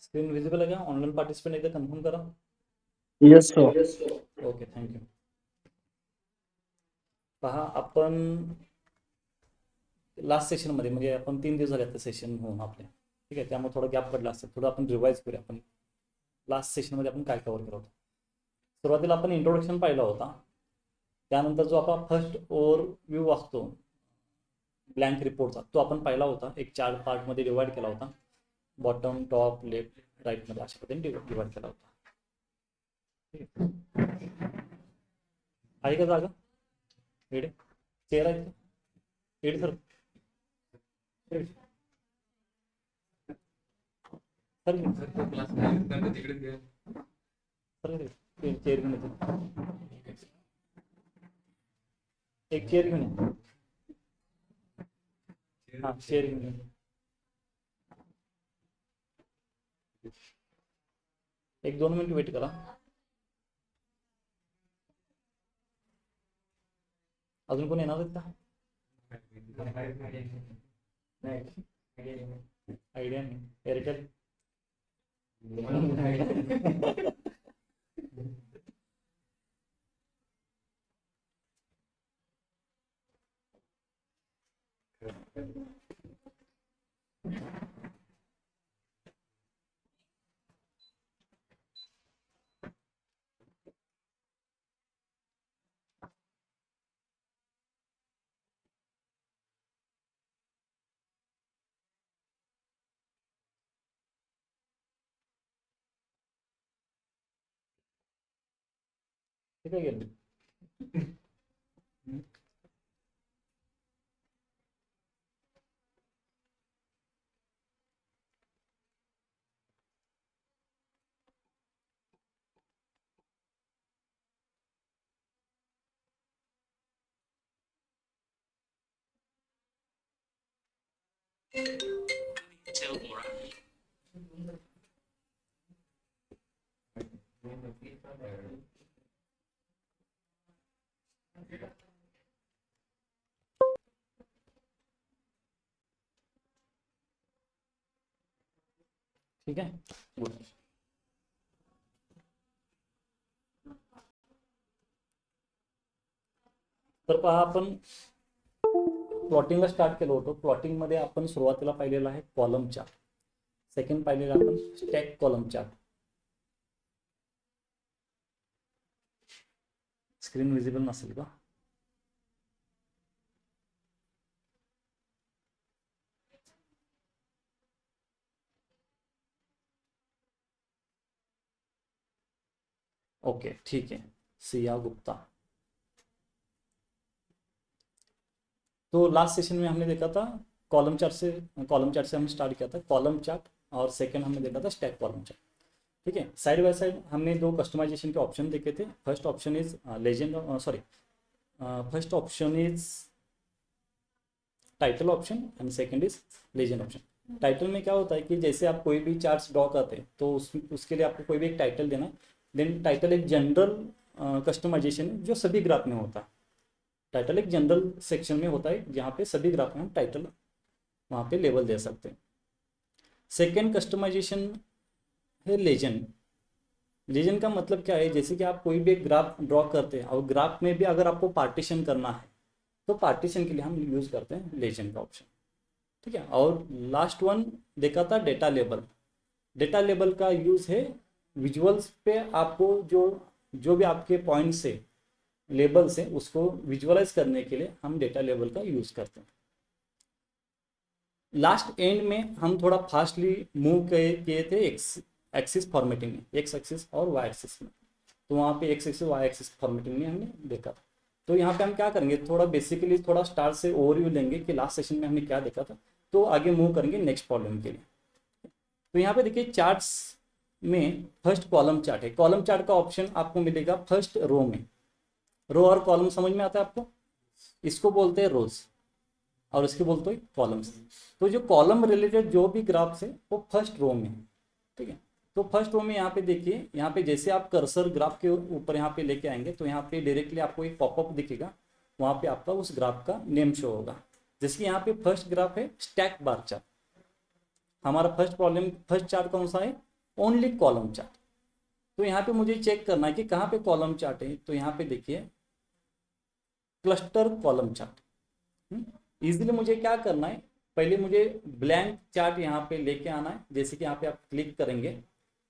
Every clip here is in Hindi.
स्क्रीन विजिबल आहे का? ऑनलाईन पार्टिसिपेंट एकदा कन्फर्म करा. Yes sir. Okay, thank you. पहा, आपण लास्ट सेशनमध्ये म्हणजे आपण 3 दिवस झाले आता सेशन होऊन आपले, ठीक आहे. त्यामुळे थोडं गॅप पडला असतं. थोडं आपण रिवाईज करूया. आपण लास्ट सेशनमध्ये आपण काय कव्हर केलं होतं. सुरुवातीला आपण इंट्रोडक्शन पाहिला होता. त्यानंतर जो आपला फर्स्ट ओव्हरव्ह्यू असतो ब्लँक रिपोर्टचा, तो आपण पाहिला होता. एक 4 पार्टमध्ये डिवाइड केला होता. बॉटम, टॉप, लेफ्ट, राईटमध्ये अशा पद्धतीने डिवाइड केला होता. आहे का जागा? इकडे चेअर आहे का? इकडे सर, सर चेअर घेऊन येतो. एक चेअर घेऊन ये. हां, चेअर घेऊन ये. एक 2 मिनिट वेट करा. अजून कोण येणार आहेत का? नाही, आयडिया नाही. एअरटेल. ठीक आहे, गेलं. ठीक आहे, गुड. तर पहा, आपण प्लॉटिंगला स्टार्ट केलं होतं. प्लॉटिंगमध्ये आपण सुरुवातीला पाहिलेला आहे कॉलम चार्ट. सेकंड पाहिलेला आपण stack column chart. Screen visible नसेल का? ओके, ठीक है. सिया गुप्ता. तो लास्ट सेशन में हमने देखा था कॉलम चार्ट से. कॉलम चार्ट से हमने स्टार्ट किया था कॉलम चार्ट, और सेकंड हमने देखा था स्टैक कॉलम चार्ट. ठीक है, साइड बाय साइड हमने 2 कस्टमाइजेशन के ऑप्शन देखे थे. First option is legend, sorry, first option is title option and second is legend option. Title में क्या होता है कि जैसे आप कोई भी चार्ट्स ड्रॉ करते हैं तो उसके लिए आपको कोई भी एक टाइटल देना है. देन टाइटल एक जनरल कस्टमाइजेशन है जो सभी ग्राफ में होता है. टाइटल एक जनरल सेक्शन में होता है जहाँ पे सभी ग्राफ में हम टाइटल वहाँ पे लेबल दे सकते हैं. सेकेंड कस्टमाइजेशन है लेजेंड. लेजेंड का मतलब क्या है, जैसे कि आप कोई भी एक ग्राफ ड्रॉ करते हैं और ग्राफ में भी अगर आपको पार्टीशन करना है तो पार्टीशन के लिए हम यूज़ करते हैं लेजेंड का ऑप्शन. ठीक है, और लास्ट वन देखा था डेटा लेबल. डेटा लेबल का यूज़ है विजुअल्स पे. आपको जो जो भी आपके पॉइंट्स है, लेबल्स है, उसको विजुअलाइज करने के लिए हम डेटा लेबल का यूज़ करते हैं. लास्ट एंड में हम थोड़ा फास्टली मूव किए थे एक्सिस फॉर्मेटिंग में, एक्स एक्सिस और वाई एक्सिस में. तो वहाँ पे X axis Y axis formatting में हमने देखा था. तो यहाँ पे हम क्या करेंगे, थोड़ा बेसिकली थोड़ा स्टार्ट से ओवरव्यू लेंगे कि लास्ट सेशन में हमने क्या देखा था, तो आगे मूव करेंगे नेक्स्ट प्रॉब्लम के लिए. तो यहाँ पे देखिए चार्ट्स में फर्स्ट कॉलम चार्ट है. कॉलम चार्ट का ऑप्शन आपको मिलेगा फर्स्ट रो में. रो और कॉलम समझ में आता है आपको? इसको बोलते हैं रोज और इसके बोलते हैं कॉलम्स. तो जो कॉलम रिलेटेड जो भी ग्राफ्स है वो फर्स्ट रो में है. ठीक है, तो फर्स्ट रो में यहाँ पे देखिए, यहाँ पे जैसे आप कर्सर ग्राफ के ऊपर यहाँ पे लेके आएंगे तो यहाँ पे डायरेक्टली आपको एक पॉपअप दिखेगा. वहाँ पे आपका उस ग्राफ का नेम शो होगा. जैसे यहाँ पे फर्स्ट ग्राफ है स्टैक बार चार्ट. हमारा फर्स्ट चार्ट कौन सा है, ओनली कॉलम चार्ट। तो यहाँ पे मुझे चेक करना है कि कहाँ पे कॉलम चार्ट है, तो यहाँ पे देखिए क्लस्टर कॉलम चार्ट। इजीली मुझे क्या करना है, पहले मुझे ब्लैंक चार्ट यहाँ पे लेके आना है। जैसे कि यहाँ पे आप क्लिक करेंगे,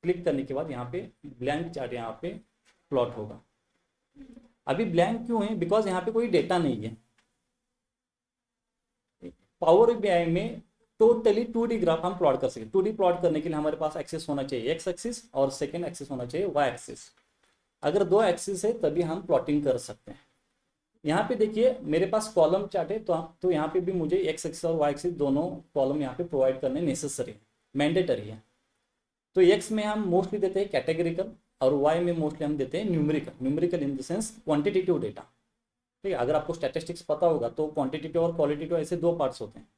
क्लिक करने के बाद यहाँ पे ब्लैंक चार्ट यहाँ पे प्लॉट होगा। अभी ब्लैंक क्यों है, बिकॉज यहाँ पे कोई डेटा नहीं है। पावर बीआई में टोटली 2D ग्राफ हम प्लॉट कर सकते हैं। 2D प्लॉट करने के लिए हमारे पास एक्सेस होना चाहिए एक्स एक्सिस और सेकेंड एक्सेस होना चाहिए वाई एक्सिस। अगर 2 एक्सिस है तभी हम प्लॉटिंग कर सकते हैं। यहाँ पे देखिए मेरे पास कॉलम चार्ट है, तो यहाँ पे भी मुझे एक्स एक्सिस और वाई एक्सिस दोनों कॉलम यहाँ पे प्रोवाइड करने नेसेसरी है, मैंडेटरी है। तो एक्स में हम मोस्टली देते हैं कैटेगरिकल और वाई में मोस्टली हम देते हैं numerical in the sense quantitative data. ठीक है, अगर आपको स्टैटिस्टिक्स पता होगा तो क्वांटिटेटिव और क्वालिटेटिव ऐसे 2 पार्ट्स होते हैं।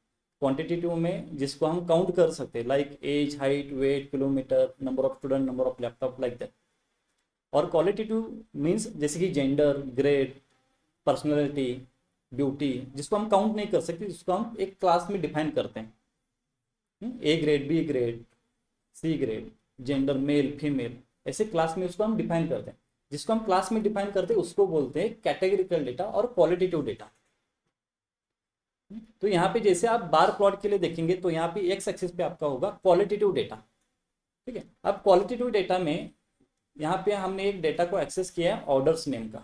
क्वांटिटेटिव में जिसको हम काउंट कर सकते हैं, like age, height, weight, kilometre, number of student, number of laptop, like that. और क्वालिटेटिव मीन्स जैसे कि जेंडर, ग्रेड, पर्सनैलिटी, ब्यूटी, जिसको हम काउंट नहीं कर सकते, जिसको हम एक क्लास में डिफाइन करते हैं। A grade, B grade, C grade, gender, male, female, ऐसे क्लास में उसको हम डिफाइन करते हैं। जिसको हम क्लास में डिफाइन करते हैं उसको बोलते हैं कैटेगरिकल डेटा और क्वालिटेटिव डेटा। तो यहाँ पे जैसे आप बार प्लॉट के लिए देखेंगे तो यहाँ पे एक्स एक्सिस पे आपका होगा क्वालिटेटिव डेटा। ठीक है, अब क्वालिटेटिव डेटा में यहाँ पे हमने एक डेटा को एक्सेस किया है ऑर्डर्स नेम का।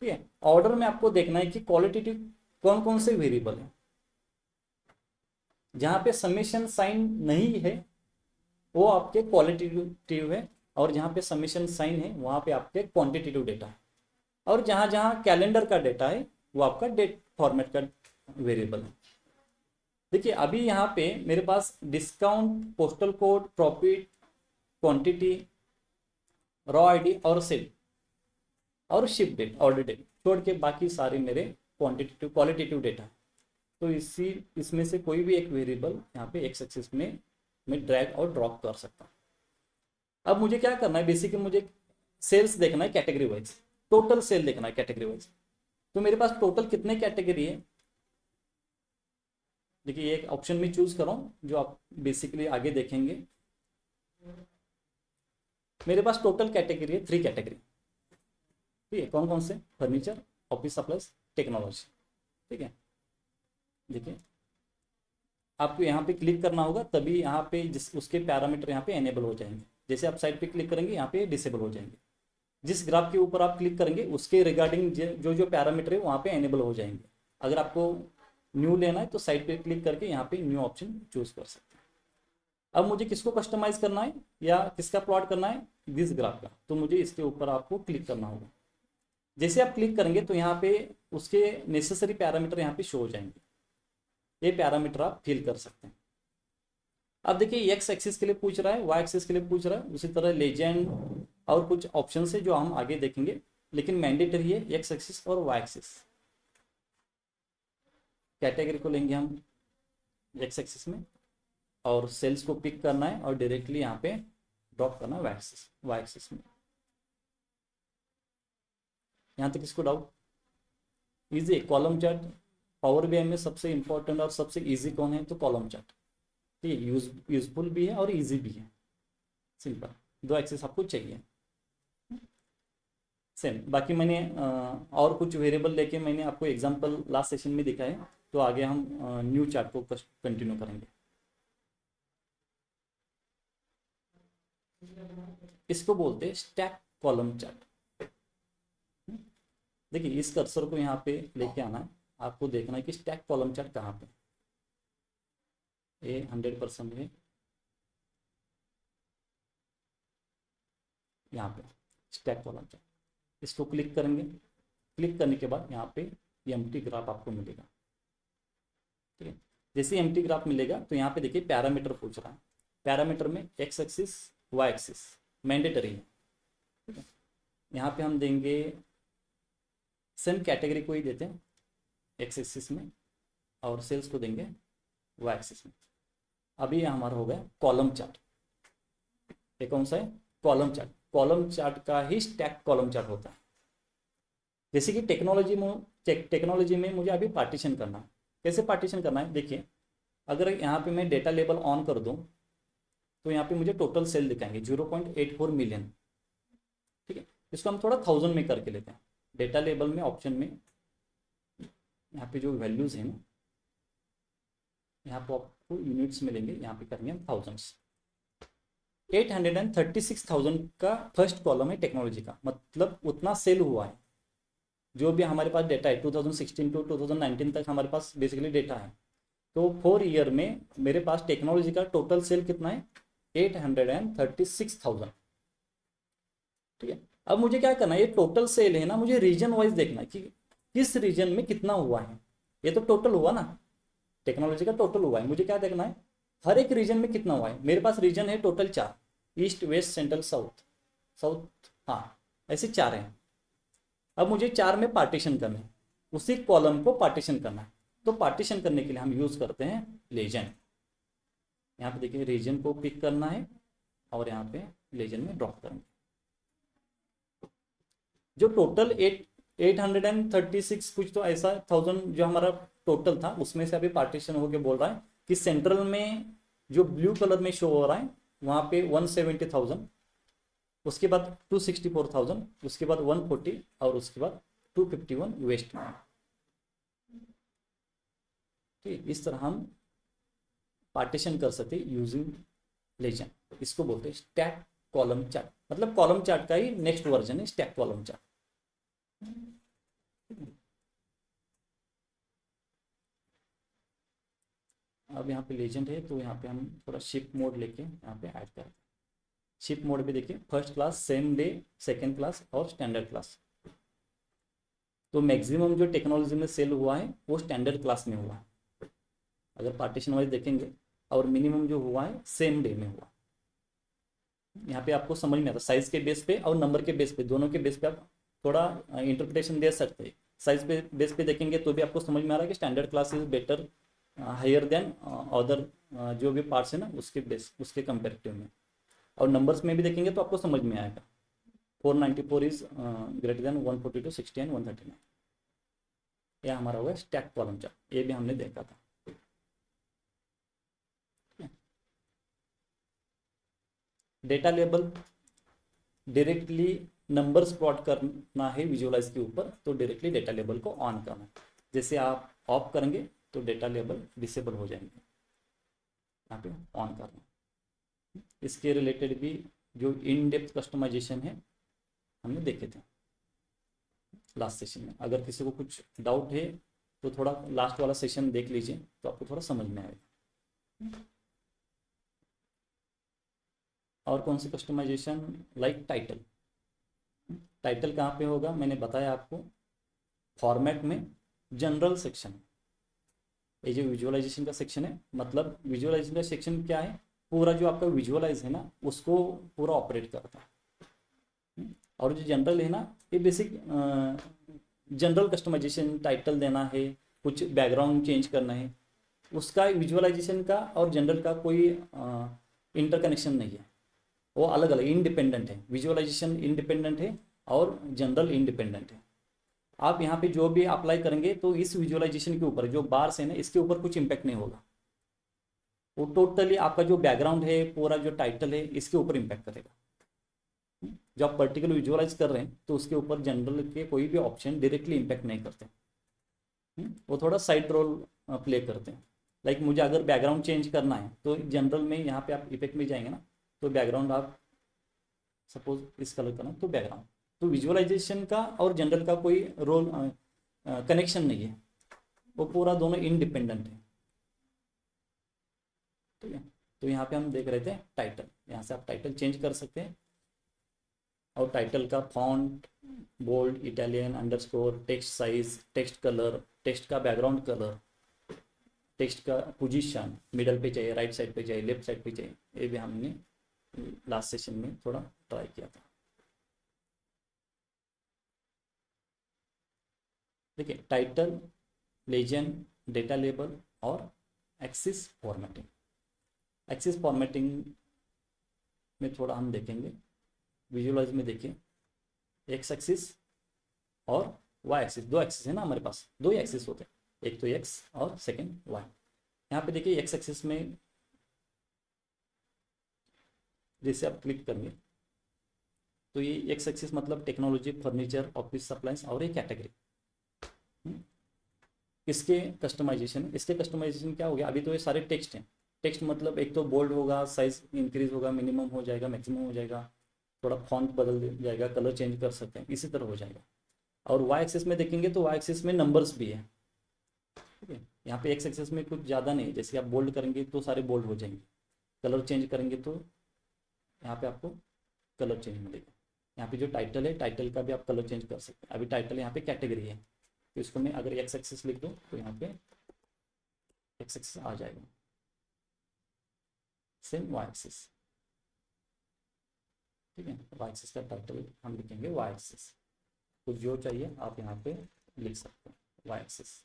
ठीक है, ऑर्डर में आपको देखना है कि क्वालिटेटिव कौन कौन से वेरिएबल है। जहाँ पे समेशन साइन नहीं है वो आपके क्वालिटेटिव है, और जहाँ पे समेशन साइन है वहाँ पे आपके क्वांटिटेटिव डेटा है। और जहाँ जहाँ कैलेंडर का डेटा है वो आपका डेट फॉर्मेट का वेरिएबल है। देखिए अभी यहाँ पे मेरे पास discount, postal code, profit, quantity, row ID और सेल और शिप डेट, ऑर्डर डेट छोड़ के बाकी सारे मेरे क्वालिटेटिव डेटा है। तो इसमें से कोई भी एक वेरिएबल यहाँ पे एक्स एक्सिस में मैं ड्रैग और ड्रॉप कर सकता हूँ। अब मुझे क्या करना है, बेसिकली मुझे सेल्स देखना है कैटेगरी वाइज, टोटल सेल देखना है कैटेगरी वाइज। तो मेरे पास टोटल कितने कैटेगरी है, देखिए एक ऑप्शन में चूज कर रहा हूँ जो आप बेसिकली आगे देखेंगे। मेरे पास टोटल कैटेगरी है 3 कैटेगरी। ठीक है, कौन कौन से, फर्नीचर, ऑफिस सप्लाईज, टेक्नोलॉजी। ठीक है, देखिए आपको यहाँ पे क्लिक करना होगा तभी यहाँ पे उसके पैरामीटर यहाँ पे एनेबल हो जाएंगे। जैसे आप साइड पे क्लिक करेंगे यहाँ पे डिसेबल हो जाएंगे। जिस ग्राफ के ऊपर आप क्लिक करेंगे उसके रिगार्डिंग जो जो पैरामीटर है वहाँ पे एनेबल हो जाएंगे। अगर आपको न्यू लेना है तो साइड पे क्लिक करके यहाँ पे न्यू ऑप्शन चूज कर सकते हैं। अब मुझे किसको कस्टमाइज करना है या किसका प्लॉट करना है, दिस ग्राफ का, तो मुझे इसके ऊपर आपको क्लिक करना होगा। जैसे आप क्लिक करेंगे तो यहाँ पे उसके नेसेसरी पैरामीटर यहाँ पे शो हो जाएंगे। ये पैरामीटर आप फिल कर सकते हैं। अब देखिए एक्स एक्सिस के लिए पूछ रहा है, वाई एक्सिस के लिए पूछ रहा है, उसी तरह लेजेंड और कुछ ऑप्शन है जो हम आगे देखेंगे, लेकिन मैंडेटरी है एक्स एक्सिस और वाई एक्सिस। कैटेगरी को लेंगे हम एक्स एक्सिस में और सेल्स को पिक करना है और डायरेक्टली यहाँ पे ड्रॉप करना है वाई एक्सिस में। यहाँ तक इसको doubt? Easy column chart power BI में सबसे इंपॉर्टेंट और सबसे इजी कौन है, तो कॉलम चार्ट। ठीक है, यूजफुल भी है और इजी भी है, सिंपल। 2 एक्सेस आपको चाहिए सेम। बाकी मैंने और कुछ वेरिएबल लेके मैंने आपको एग्जांपल लास्ट सेशन में दिखाए, तो आगे हम न्यू चार्ट को कंटिन्यू करेंगे। इसको बोलते हैं स्टैक कॉलम चार्ट। देखिए इस कर्सर को यहाँ पे लेके आना है, आपको देखना है कि स्टैक कॉलम चार्ट कहाँ पे, ये 100% है यहाँ पे स्टैक कॉलम चार्ट। इसको क्लिक करेंगे, क्लिक करने के बाद यहाँ पे एम्प्टी ग्राफ आपको मिलेगा। ठीक है, जैसे एम्प्टी ग्राफ मिलेगा तो यहाँ पे देखिए पैरामीटर पूछ रहा है। पैरामीटर में X axis, Y axis mandatory है। ठीक है, यहाँ पे हम देंगे सेम कैटेगरी को ही देते हैं एक्स एक्सिस में और सेल्स को देंगे वाई एक्सिस में। अभी हमारा हो गया कॉलम चार्ट। ये कौन सा है, कॉलम चार्ट। कॉलम चार्ट का ही स्टैक कॉलम चार्ट होता है। जैसे कि टेक्नोलॉजी में मुझे अभी पार्टीशन करना है। कैसे पार्टीशन करना है, देखिए अगर यहाँ पे मैं डेटा लेबल ऑन कर दूँ तो यहाँ पे मुझे टोटल सेल दिखाएंगे 0.84 मिलियन। ठीक है, इसको हम थोड़ा 1000 में करके लेते हैं। डेटा लेबल में ऑप्शन में यहाँ पे जो वैल्यूज़ हैं ना, यहाँ पे आपको यूनिट्स मिलेंगे, यहाँ पे करेंगे हम थाउजेंड्स। 836,000 का फर्स्ट कॉलम है टेक्नोलॉजी का, मतलब उतना सेल हुआ है। जो भी हमारे पास डेटा है 2016 टू 2019 तक हमारे पास बेसिकली डेटा है। तो 4 ईयर में मेरे पास टेक्नोलॉजी का टोटल सेल कितना है, 836,000। ठीक है, अब मुझे क्या करना है, ये टोटल सेल है ना, मुझे रीजन वाइज देखना है कि किस रीजन में कितना हुआ है। ये तो टोटल हुआ ना, टेक्नोलॉजी का टोटल हुआ है, मुझे क्या देखना है हर एक रीजन में कितना हुआ है। मेरे पास रीजन है total 4, east west central south, हाँ ऐसे 4 हैं। अब मुझे 4 में पार्टीशन करना है, उसी कॉलम को पार्टीशन करना है। तो पार्टीशन करने के लिए हम यूज करते हैं लेजेंड। यहाँ पे देखिए रीजन को पिक करना है और यहाँ पे लेजेंड में ड्रॉप करेंगे। जो टोटल 836 कुछ तो ऐसा 1000 जो हमारा टोटल था, उसमें से अभी पार्टीशन होके बोल रहा है कि सेंट्रल में जो ब्लू कलर में शो हो रहा है वहाँ पे 170,000, उसके बाद 264,000, उसके बाद 140 और उसके बाद 251 वेस्ट में। ठीक, इस तरह हम पार्टीशन कर सकते यूजिंग लेजेंड। इसको बोलते हैं स्टैक कॉलम चार्ट, मतलब कॉलम चार्ट का ही नेक्स्ट वर्जन है स्टैक कॉलम चार्ट। अब यहाँ पे लेजेंड है तो यहाँ पे हम थोड़ा शिफ्ट मोड लेके यहाँ पे ऐड करते हैं। शिफ्ट मोड पे देखिए first class, same day, second class और स्टैंडर्ड क्लास। तो मैक्सिमम जो टेक्नोलॉजी में सेल हुआ है वो स्टैंडर्ड क्लास में हुआ है अगर पार्टीशन वाइज देखेंगे, और मिनिमम जो हुआ है सेम डे में हुआ। यहाँ पे आपको समझ में आता है साइज के बेस पे और नंबर के बेस पे, दोनों के बेस पे आप थोड़ा इंटरप्रिटेशन दे सकते हैं। साइज पे बेस पे देखेंगे तो भी आपको समझ में आ रहा है कि standard class is better higher than other जो भी पार्ट्स है ना उसके बेस उसके कंपेरेटिव में। और नंबर्स में भी देखेंगे तो आपको समझ में आएगा 494 इज ग्रेटर देन 142, 60 एंड 139। यह हमारा हुआ स्टैक कॉलम चार्ट, ये भी हमने देखा था। Data label directly numbers plot करना है विजुअलाइज के ऊपर, तो डायरेक्टली डेटा लेबल को ऑन करना। जैसे आप ऑफ करेंगे तो डेटा लेबल डिसेबल हो जाएंगे, यहाँ पे ऑन करना। इसके रिलेटेड भी जो इन डेप्थ कस्टमाइजेशन है हमने देखे थे लास्ट सेशन में। अगर किसी को कुछ डाउट है तो थोड़ा लास्ट वाला सेशन देख लीजिए तो आपको थोड़ा समझ में आएगा। और कौन सी कस्टमाइजेशन, लाइक टाइटल। टाइटल कहाँ पे होगा मैंने बताया आपको, फॉर्मेट में जनरल सेक्शन। ये जो विजुअलाइजेशन का सेक्शन है, मतलब विजुअलाइजेशन का सेक्शन क्या है, पूरा जो आपका विजुअलाइज है ना उसको पूरा ऑपरेट करता है। और जो जनरल है ना ये बेसिक जनरल कस्टमाइजेशन, टाइटल देना है, कुछ बैकग्राउंड चेंज करना है, उसका विजुअलाइजेशन का और जनरल का कोई इंटरकनेक्शन नहीं है, वो अलग अलग इंडिपेंडेंट है। विजुअलाइजेशन इंडिपेंडेंट है और जनरल इंडिपेंडेंट है। आप यहाँ पे जो भी अप्लाई करेंगे तो इस विजुअलाइजेशन के ऊपर जो बार्स है ना इसके ऊपर कुछ इम्पैक्ट नहीं होगा, वो टोटली आपका जो बैकग्राउंड है पूरा जो टाइटल है इसके ऊपर इम्पैक्ट करेगा। जो आप पर्टिकुलर विजुअलाइज कर रहे हैं तो उसके ऊपर जनरल के कोई भी ऑप्शन डायरेक्टली इम्पैक्ट नहीं करते, वो थोड़ा साइड रोल प्ले करते हैं। लाइक मुझे अगर बैकग्राउंड चेंज करना है तो जनरल में यहाँ पे आप इफेक्ट में जाएंगे ना, तो बैकग्राउंड आप सपोज इस कलर का ना, तो बैकग्राउंड, तो विजुअलाइजेशन का और जनरल का कोई रोल कनेक्शन नहीं है, वो पूरा दोनों इंडिपेंडेंट है। ठीक है, तो यहाँ पे हम देख रहे थे टाइटल, यहाँ से आप टाइटल चेंज कर सकते हैं। और टाइटल का font, bold, italian, underscore, text size, text colour, text का बैकग्राउंड कलर, टेक्स्ट का पोजीशन, मिडल पे चाहिए, राइट साइड पे चाहिए, लेफ्ट साइड पे चाहिए, ये भी हमने लास्ट सेशन में थोड़ा ट्राई किया था। देखिए टाइटल, लेजेंड, डेटा लेबल और एक्सिस फॉर्मेटिंग। एक्सिस फॉर्मेटिंग में थोड़ा हम देखेंगे, विजुअलाइज में देखिए एक्स एक्सिस और वाई एक्सिस, दो एक्सिस है ना हमारे पास, दो ही एक्सिस होते हैं, एक तो एक्स और सेकंड वाई। यहाँ पे देखिए एक्स एक्सिस में जैसे आप क्लिक करेंगे तो ये एक्स एक्सिस मतलब टेक्नोलॉजी, फर्नीचर, ऑफिस सप्लाइज और ये कैटेगरी। इसके कस्टमाइजेशन, क्या हो गया, अभी तो ये सारे टेक्स्ट हैं। टेक्स्ट मतलब एक तो बोल्ड होगा, साइज इंक्रीज होगा, मिनिमम हो जाएगा, मैक्सिमम हो जाएगा, थोड़ा फॉन्ट बदल जाएगा, कलर चेंज कर सकते हैं, इसी तरह हो जाएगा। और वाई एक्सिस में देखेंगे तो वाई एक्सिस में नंबर्स भी है, ठीक है। यहाँ पे एक्स एक्सिस में कुछ ज़्यादा नहीं, जैसे आप बोल्ड करेंगे तो सारे बोल्ड हो जाएंगे, कलर चेंज करेंगे तो यहाँ पे आपको कलर चेंज मिलेगा। यहाँ पे जो टाइटल है, टाइटल का भी आप कलर चेंज कर सकते हैं। अभी टाइटल यहाँ पे कैटेगरी है, तो इसको मैं अगर एक्स एक्सिस लिख दूँ तो यहाँ पे एक्स एक्सिस आ जाएगा, सेम वाई एक्सिस, ठीक है। वाई एक्सिस का टाइटल हम लिखेंगे वाई एक्सिस, तो जो चाहिए आप यहाँ पे लिख सकते हैं वाई एक्सिस,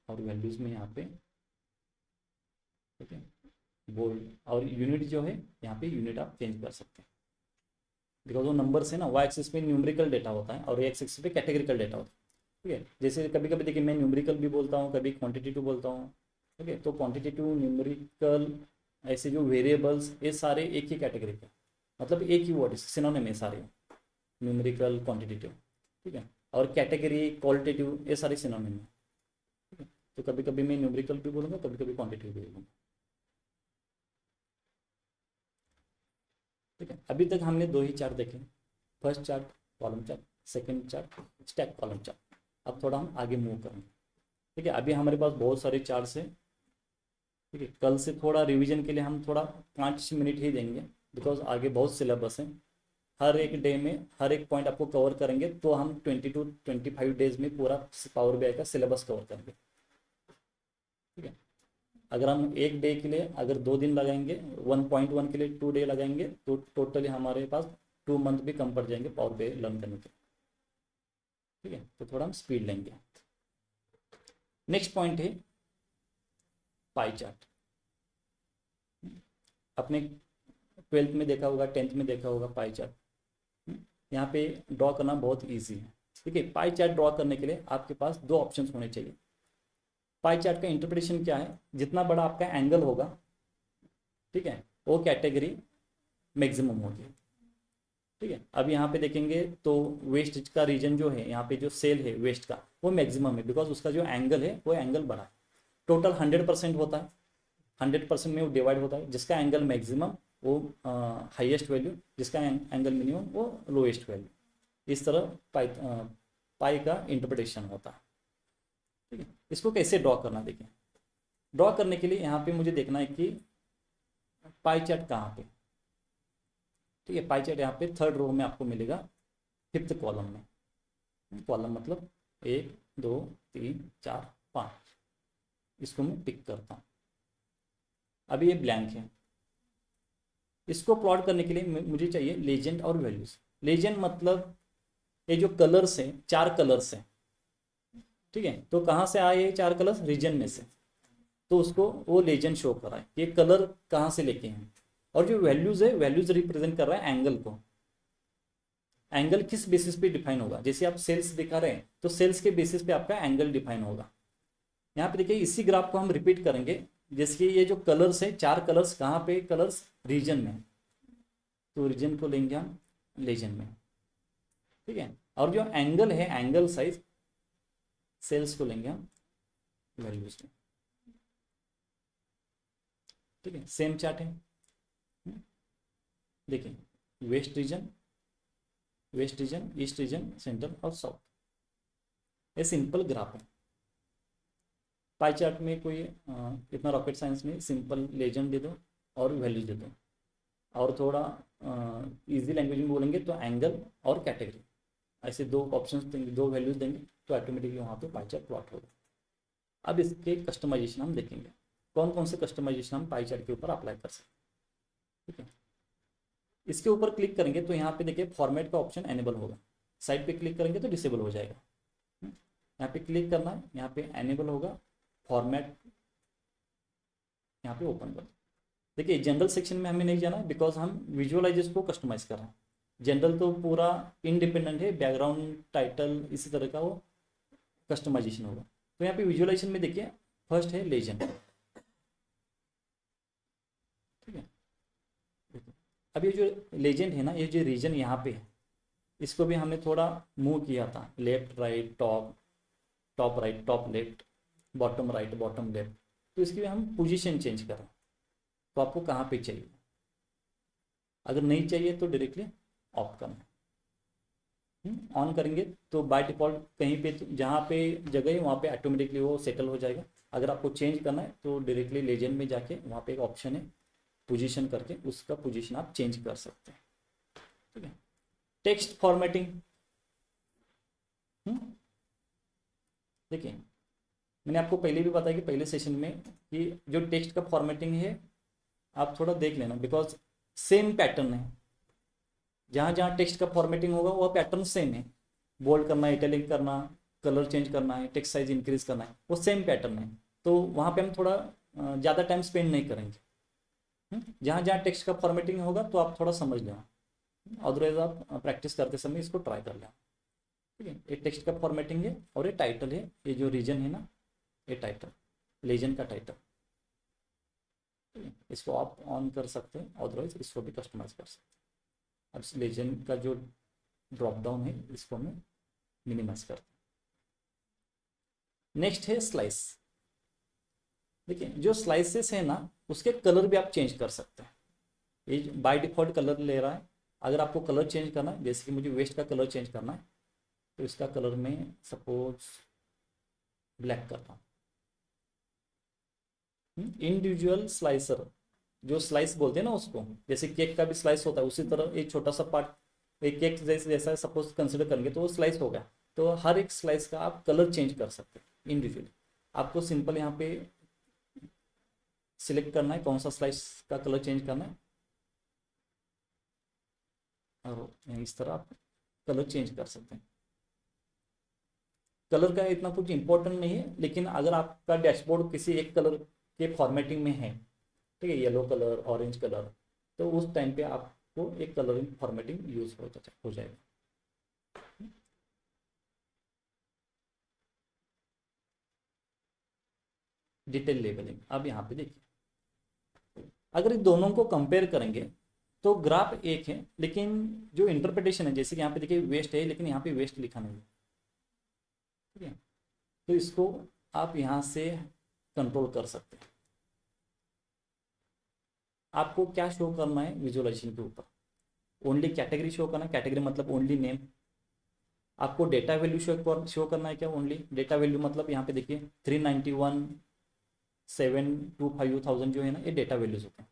और वैल्यूज में यहाँ पे, ठीक है, बोल्ड। और यूनिट जो है यहाँ पे यूनिट आप चेंज कर सकते हैं, बिकॉज वो नंबर्स है ना, वाई एक्सिस पे न्यूमेरिकल डेटा होता है और एक्स एक्सिस पे कैटेगरिकल डेटा होता है, ठीक है। जैसे कभी कभी देखिए मैं न्यूमेरिकल भी बोलता हूँ, कभी क्वांटिटेटिव बोलता हूँ, ठीक है। तो क्वांटिटेटिव, न्यूमेरिकल, ऐसे जो वेरिएबल्स, ये सारे एक ही कैटेगरी के, मतलब एक ही वर्ड, सिनोनिम है सारे, न्यूमेरिकल, क्वांटिटेटिव, ठीक है। और कैटेगरी, क्वालिटेटिव, ये सारे सिनोनिम है, ठीक है। तो कभी कभी मैं न्यूमेरिकल भी बोलूँगा, कभी कभी क्वांटिटेटिव भी बोलूँगा, ठीक है। अभी तक हमने दो ही चार्ट देखे, first chart column chart, second chart stack column chart. अब थोड़ा हम आगे मूव करेंगे, ठीक है। अभी हमारे पास बहुत सारे चार्ट्स हैं, ठीक है। कल से थोड़ा रिवीजन के लिए हम थोड़ा 5 मिनट ही देंगे, बिकॉज आगे बहुत सिलेबस है। हर एक डे में हर एक पॉइंट आपको कवर करेंगे तो हम 20 to 25 डेज में पूरा पावर BI का सिलेबस कवर करेंगे, ठीक है। अगर हम एक डे के लिए अगर 2 दिन लगाएंगे, 1.1 के लिए 2 डे लगाएंगे, तो टोटली हमारे पास 2 मंथ भी कम पड़ जाएंगे पावर BI लर्न करने के, ठीक है। तो थोड़ा हम स्पीड लेंगे। नेक्स्ट पॉइंट है पाई चार्ट। अपने 12th में देखा होगा, 10th में देखा होगा पाई चार्ट। यहाँ पे ड्रॉ करना बहुत ईजी है, ठीक है। पाई चार्ट ड्रॉ करने के लिए आपके पास दो ऑप्शंस होने चाहिए। पाई चार्ट का इंटरप्रिटेशन क्या है, जितना बड़ा आपका एंगल होगा, ठीक है, वो कैटेगरी मैक्सिमम होगी, ठीक है। अब यहाँ पे देखेंगे तो वेस्ट का रीजन जो है, यहाँ पे जो सेल है वेस्ट का, वो मैक्सिमम है, बिकॉज उसका जो एंगल है वो एंगल बड़ा है। टोटल 100% होता है, 100% में वो डिवाइड होता है, जिसका एंगल मैक्सिमम वो हाईएस्ट वैल्यू, जिसका एंगल मिनिमम वो लोएस्ट वैल्यू। इस तरह पाई का इंटरप्रिटेशन होता है, ठीक है। इसको कैसे ड्रॉ करना, देखिए। ड्रॉ करने के लिए यहाँ पे मुझे देखना है कि पाई चार्ट कहाँ पे, ठीक है। पाई चार्ट यहाँ पे 3rd रो में आपको मिलेगा, 5th कॉलम में। कॉलम मतलब 1 2 3 4 5, इसको मैं पिक करता हूँ। अभी ये ब्लैंक है। इसको प्लॉट करने के लिए मुझे चाहिए लेजेंड और वैल्यूज। लेजेंड मतलब ये जो कलर्स हैं, 4 कलर्स हैं, ठीक है। तो कहाँ से आए ये 4 कलर्स, रीजन में से, तो उसको वो लेजेंड शो कर रहा है, ये कलर कहाँ से लेके हैं। और जो वैल्यूज है, वैल्यूज रिप्रेजेंट कर रहा है एंगल को। एंगल किस बेसिस पे डिफाइन होगा, जैसे आप सेल्स दिखा रहे हैं तो सेल्स के बेसिस पे आपका एंगल डिफाइन होगा। यहाँ पे देखिए इसी ग्राफ को हम रिपीट करेंगे, जैसे कि ये जो कलर्स है, 4 कलर्स कहाँ पे, कलर्स रीजन में, तो रीजन को लेंगे हम लेजेंड में, ठीक है। और जो एंगल है, एंगल साइज, सेल्स को लेंगे हम वैल्यूज में, ठीक है। सेम चार्ट है, देखिए west region, east region, central और साउथ, ये सिंपल ग्राफ है। पाई चार्ट में कोई इतना रॉकेट साइंस नहीं, सिंपल लेजेंड दे दो और वैल्यूज दे दो, और थोड़ा इजी लैंग्वेज में बोलेंगे तो एंगल और कैटेगरी, ऐसे 2 ऑप्शंस देंगे, 2 वैल्यूज देंगे, तो ऑटोमेटिकली वहाँ पे पाई चार्ट प्लॉट होगा। अब इसके कस्टमाइजेशन हम देखेंगे, कौन कौन से कस्टमाइजेशन हम पाई चार्ट के ऊपर अप्लाई कर सकते हैं, ठीक है। इसके ऊपर क्लिक करेंगे तो यहाँ पे देखिए फॉर्मेट का ऑप्शन एनेबल होगा, साइड पे क्लिक करेंगे तो डिसेबल हो जाएगा। यहाँ पे क्लिक करना है, यहाँ पे एनेबल होगा, फॉर्मेट यहाँ पे ओपन कर। देखिए जनरल सेक्शन में हमें नहीं जाना है, बिकॉज हम विजुअलाइजेशन को कस्टमाइज कर रहे हैं। जनरल तो पूरा इंडिपेंडेंट है, बैकग्राउंड, टाइटल, इसी तरह का वो कस्टमाइजेशन होगा। तो यहाँ पे विजुअलाइजेशन में देखिए फर्स्ट है लेजेंड। ठीक है, अब ये जो लेजेंड है ना, ये जो रीजन यहाँ पे है, इसको भी हमने थोड़ा मूव किया था, left right top, top right top left, bottom right bottom left. तो इसकी भी हम पोजीशन चेंज करें, तो आपको कहाँ पे चाहिए, अगर नहीं चाहिए तो डायरेक्टली ऑफ करना। ऑन करेंगे तो बाय डिफॉल्ट कहीं पे जहाँ पे जगह है वहाँ पे ऑटोमेटिकली वो सेटल हो जाएगा। अगर आपको चेंज करना है तो डायरेक्टली लेजेंड में जाके वहाँ पे एक ऑप्शन है पोजीशन करके, उसका पोजीशन आप चेंज कर सकते हैं। ठीक है, टेक्स्ट फॉर्मेटिंग। देखिए मैंने आपको पहले भी बताया कि पहले सेशन में कि जो टेक्स्ट का फॉर्मेटिंग है आप थोड़ा देख लेना, बिकॉज सेम पैटर्न है, जहाँ जहाँ टेक्स्ट का फॉर्मेटिंग होगा वह पैटर्न सेम है। बोल्ड करना है, इटैलिक करना, कलर चेंज करना है, टेक्स्ट साइज इंक्रीज करना है, वो सेम पैटर्न है। तो वहाँ पे हम थोड़ा ज़्यादा टाइम स्पेंड नहीं करेंगे। जहाँ जहाँ टेक्स्ट का फॉर्मेटिंग होगा तो आप थोड़ा समझ लेना, अदरवाइज आप प्रैक्टिस करते समय इसको ट्राई कर लेना। ठीक है, ये टेक्स्ट का फॉर्मेटिंग है और ये टाइटल है, ये जो रीजन है ना, ये टाइटल, लेजेंड का टाइटल। इसको आप ऑन कर सकते हैं, अदरवाइज इसको भी कस्टमाइज कर सकते हैं। अब इस लेजेंड का जो ड्रॉप डाउन है इसको हमें मिनिमाइज करते हैं। नेक्स्ट है स्लाइस। देखिए जो स्लाइसेस है ना, उसके कलर भी आप चेंज कर सकते हैं। ये बाय डिफॉल्ट कलर ले रहा है, अगर आपको कलर चेंज करना है, जैसे कि मुझे वेस्ट का कलर चेंज करना है, तो इसका कलर में सपोज ब्लैक करता हूँ। इंडिविजुअल स्लाइसर, जो स्लाइस बोलते हैं ना उसको, जैसे केक का भी स्लाइस होता है, उसी तरह एक छोटा सा पार्ट एक केक जैसे जैसा सपोज कंसिडर करेंगे तो वो स्लाइस हो गया। तो हर एक स्लाइस का आप कलर चेंज कर सकते हैं इंडिविजुअली। आपको सिंपल यहाँ पे सिलेक्ट करना है कौन सा स्लाइस का कलर चेंज करना है, और इस तरह आप कलर चेंज कर सकते हैं। कलर का इतना कुछ इंपॉर्टेंट नहीं है, लेकिन अगर आपका डैशबोर्ड किसी एक कलर के फॉर्मेटिंग में है, ठीक है, येलो कलर ऑरेंज कलर, तो उस टाइम पे आपको एक कलरिंग फॉर्मेटिंग यूज हो जाएगा। डिटेल लेबलिंग, अब यहाँ पे देखिए अगर इन दोनों को कंपेयर करेंगे तो ग्राफ एक है, लेकिन जो इंटरप्रिटेशन है, जैसे कि यहाँ पे देखिए वेस्ट है लेकिन यहाँ पे वेस्ट लिखा नहीं है। ठीक है, तो इसको आप यहाँ से कंट्रोल कर सकते हैं। आपको क्या शो करना है विजुअलाइजेशन के ऊपर, ओनली कैटेगरी शो करना है, कैटेगरी मतलब ओनली नेम। आपको डेटा वैल्यू शो करना है क्या, ओनली डेटा वैल्यू, मतलब यहाँ पे देखिए 391 725,000 जो है ना, ये डेटा वैल्यूज होते हैं।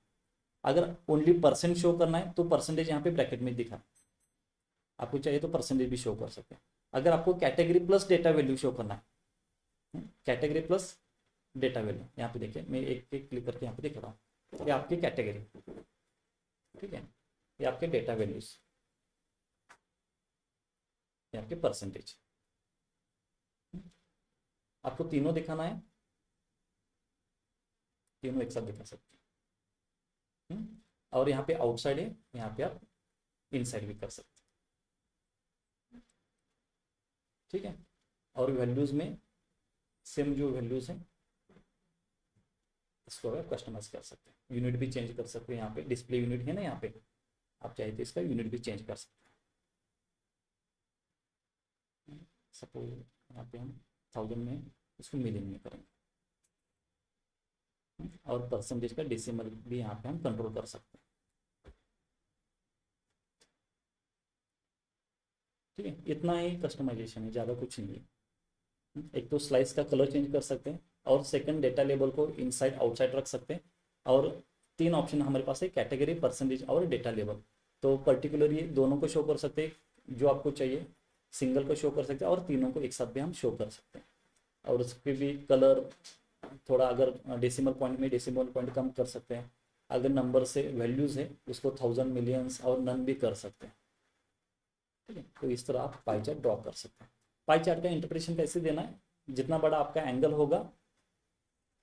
अगर ओनली परसेंट शो करना है तो परसेंटेज यहाँ पे ब्रैकेट में दिखा, आपको चाहिए तो परसेंटेज भी शो कर सकते हैं। अगर आपको category plus data value show करना है, कैटेगरी प्लस डेटा वैल्यू, यहाँ पे देखिए मैं एक एक क्लिक करके यहाँ पे दिख रहा हूँ, ये आपकी कैटेगरी, ठीक है, ये आपके डेटा वैल्यूज, ये आपके परसेंटेज। आपको तीनों दिखाना है, तीनों एक साथ दिखा सकते हैं। और यहाँ पे आउटसाइड है, यहाँ पे आप इनसाइड भी कर सकते हैं। ठीक है, और वैल्यूज में सेम जो वैल्यूज हैं इसको आप कस्टमाइज कर सकते हैं, यूनिट भी चेंज कर सकते हैं। यहाँ पे डिस्प्ले यूनिट है ना, यहाँ पे आप चाहे तो इसका यूनिट भी चेंज कर सकते हैं। सपोज यहाँ पे हम 1000 में इसको मिलियन में करेंगे, और परसेंटेज का डेसिमल भी यहाँ पे हम कंट्रोल कर सकते हैं। ठीक है, इतना ही कस्टमाइजेशन है, ज़्यादा कुछ नहीं है। एक तो स्लाइस का कलर चेंज कर सकते हैं, और सेकंड डेटा लेबल को इनसाइड आउटसाइड रख सकते हैं, और तीन ऑप्शन हमारे पास है, कैटेगरी, परसेंटेज और डेटा लेबल। तो पर्टिकुलर ये दोनों को शो कर सकते हैं, जो आपको चाहिए सिंगल को शो कर सकते हैं, और तीनों को एक साथ भी हम शो कर सकते हैं। और उसके भी कलर थोड़ा, अगर डेसिमल पॉइंट में डेसिमल पॉइंट कम कर सकते हैं, अगर नंबर से वैल्यूज़ है उसको 1000 मिलियंस और नन भी कर सकते हैं। ठीक है, तो इस तरह आप पाई चार्ट ड्रॉ कर सकते हैं। पाई चार्ट का इंटरप्रिटेशन कैसे देना है, जितना बड़ा आपका एंगल होगा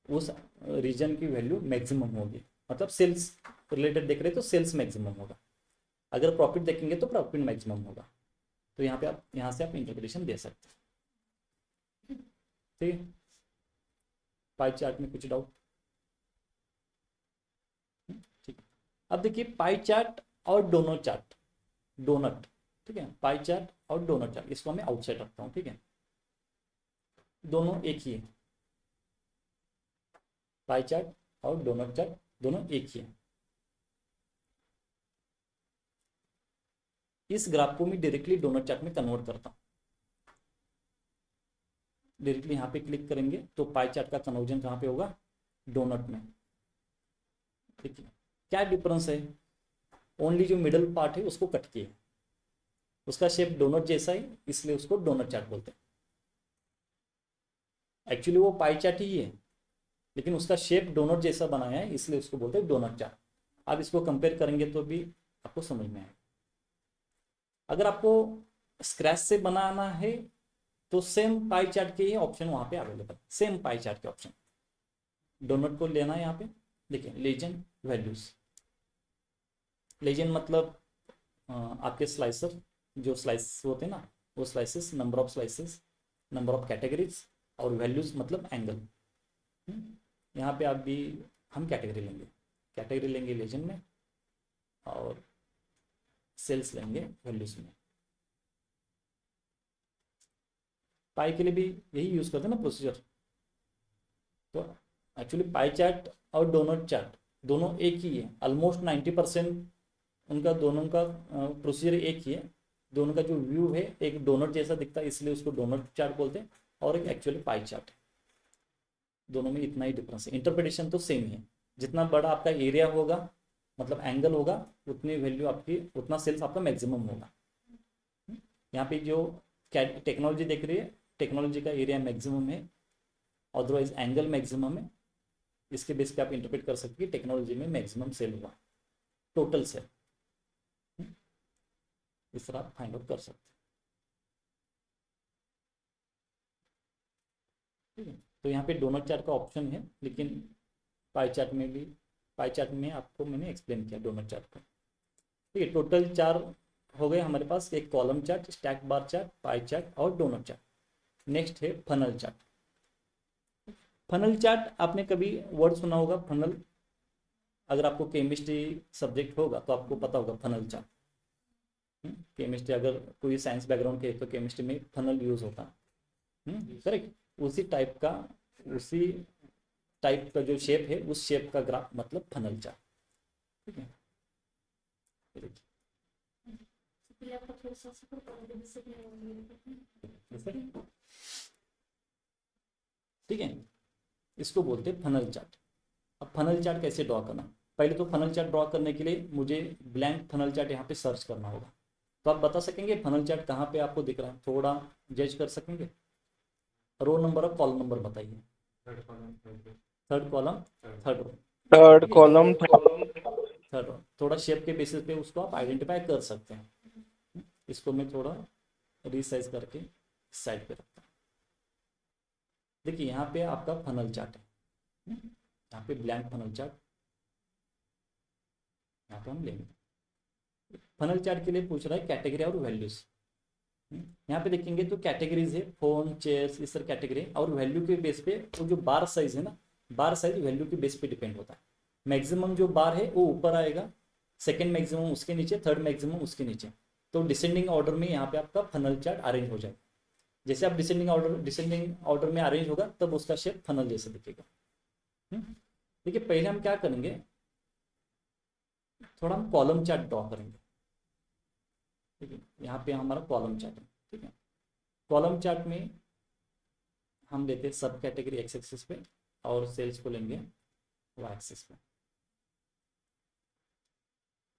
उस रीजन की वैल्यू मैक्सिमम होगी, मतलब सेल्स रिलेटेड देख रहे हैं तो सेल्स मैक्सिमम होगा, अगर प्रॉफिट देखेंगे तो प्रॉफिट मैक्सिमम होगा। तो यहाँ पे आप, यहाँ से आप इंटरप्रिटेशन दे सकते हैं। ठीक है, पाई चार्ट में कुछ डाउट? ठीक है, अब देखिए पाई चार्ट और डोनट चार्ट, डोनट, ठीक है, पाई चार्ट और डोनट चार्ट, इसको मैं आउटसाइड रखता हूँ, ठीक है, दोनों एक ही है, पाई चार्ट और डोनट चार्ट दोनों एक ही है। इस ग्राफ को मैं डायरेक्टली डोनट चार्ट में कन्वर्ट करता हूँ। डायरेक्टली यहाँ पे क्लिक करेंगे तो पाई चार्ट का कन्वर्जन कहाँ पे होगा? डोनट में। देखिए क्या डिफरेंस है, ओनली जो मिडल पार्ट है उसको कट किया, उसका शेप डोनट जैसा है इसलिए उसको डोनट चार्ट बोलते हैं। एक्चुअली वो पाई चार्ट ही है लेकिन उसका शेप डोनट जैसा बनाया है इसलिए उसको बोलते हैं डोनट चार्ट। आप इसको कंपेयर करेंगे तो भी आपको समझ में आएगा। अगर आपको स्क्रैच से बनाना है तो सेम पाई चार्ट के ही ऑप्शन वहाँ पे अवेलेबल, सेम पाई चार्ट के ऑप्शन। डोनट को लेना है यहाँ पे, देखिए लीजेंड वैल्यूज, लीजेंड मतलब आपके स्लाइसर, जो स्लाइस होते हैं ना वो slices, number of slices, number of categories, और वैल्यूज मतलब एंगल। यहाँ पे आप भी हम कैटेगरी लेंगे लीजेंड में और सेल्स लेंगे वैल्यूज में। पाई के लिए भी यही यूज करते हैं ना प्रोसीजर। तो एक्चुअली पाई चार्ट और डोनट चार्ट दोनों एक ही है, ऑलमोस्ट 90% उनका दोनों का प्रोसीजर एक ही है। दोनों का जो व्यू है एक डोनट जैसा दिखता है इसलिए उसको डोनट चार्ट बोलते हैं, और एक एक्चुअली पाई चार्ट है। दोनों में इतना ही डिफरेंस है, इंटरप्रिटेशन तो सेम ही है। जितना बड़ा आपका एरिया होगा मतलब एंगल होगा उतनी वैल्यू आपकी, उतना सेल्स आपका मैक्सिमम होगा। यहाँ पे जो टेक्नोलॉजी देख रही है, टेक्नोलॉजी का एरिया मैक्सिमम है, अदरवाइज एंगल मैक्सिमम है। इसके बेस पे आप इंटरप्रेट कर सकते हैं टेक्नोलॉजी में मैक्सिमम सेल हुआ, टोटल सेल। इस तरह आप फाइंड आउट कर सकते हैं, ठीक है। तो यहाँ पे डोनट चार्ट का ऑप्शन है लेकिन पाई चार्ट में भी, पाई चार्ट में आपको मैंने एक्सप्लेन किया डोनट चार्ट का, ठीक है। टोटल 4 हो गए हमारे पास, एक column chart, stack bar chart, pie chart और डोनट चार्ट। नेक्स्ट है फनल चार्ट। फनल चार्ट आपने कभी वर्ड सुना होगा फनल, अगर आपको केमिस्ट्री सब्जेक्ट होगा तो आपको पता होगा फनल चार्ट। केमिस्ट्री अगर कोई साइंस बैकग्राउंड के तो केमिस्ट्री में फनल यूज होता है, करेक्ट। उसी टाइप का जो शेप है उस शेप का ग्राफ मतलब फनल चार्ट, ठीक है। ठीक है, इसको बोलते हैं फनल चार्ट। अब फनल चार्ट कैसे ड्रॉ करना, पहले तो फनल चार्ट ड्रॉ करने के लिए मुझे ब्लैंक फनल चार्ट यहाँ पे सर्च करना होगा। तो आप बता सकेंगे फनल चार्ट कहाँ पे आपको दिख रहा है, थोड़ा जज कर सकेंगे? रो नंबर और कॉलम नंबर बताइए। Third column, third row, third column. Third row. थोड़ा शेप के बेसिस पे उसको आप आइडेंटिफाई कर सकते हैं। इसको मैं थोड़ा रिसाइज करके साइड पे रखता हूँ। देखिए यहाँ पे आपका फनल चार्ट है, यहाँ पे ब्लैंक फनल चार्ट यहाँ पे हम लेंगे। फनल चार्ट के लिए पूछ रहा है कैटेगरी और वैल्यूज। यहाँ पे देखेंगे तो कैटेगरीज है फोन, चेयर्स, इस तरह कैटेगरी, और वैल्यू के बेस पे वो जो बार साइज है ना, बार साइज वैल्यू के बेस पे डिपेंड होता है। मैक्सिमम जो बार है वो ऊपर आएगा, सेकंड मैक्सिमम उसके नीचे, थर्ड मैक्सिमम उसके नीचे। तो डिसेंडिंग ऑर्डर में यहाँ पे आपका फनल चार्ट अरेंज हो जाएगा। जैसे आप डिसेंडिंग ऑर्डर में अरेंज होगा तब उसका शेप फनल जैसे दिखेगा। देखिए पहले हम क्या करेंगे, थोड़ा हम कॉलम चार्ट ड्रॉ करेंगे। ठीक है, यहाँ पे हमारा कॉलम चार्ट है, ठीक है। कॉलम चार्ट में हम लेते हैं सब कैटेगरी एक्स एक्सिस पे और सेल्स को लेंगे वाई एक्सिस पे,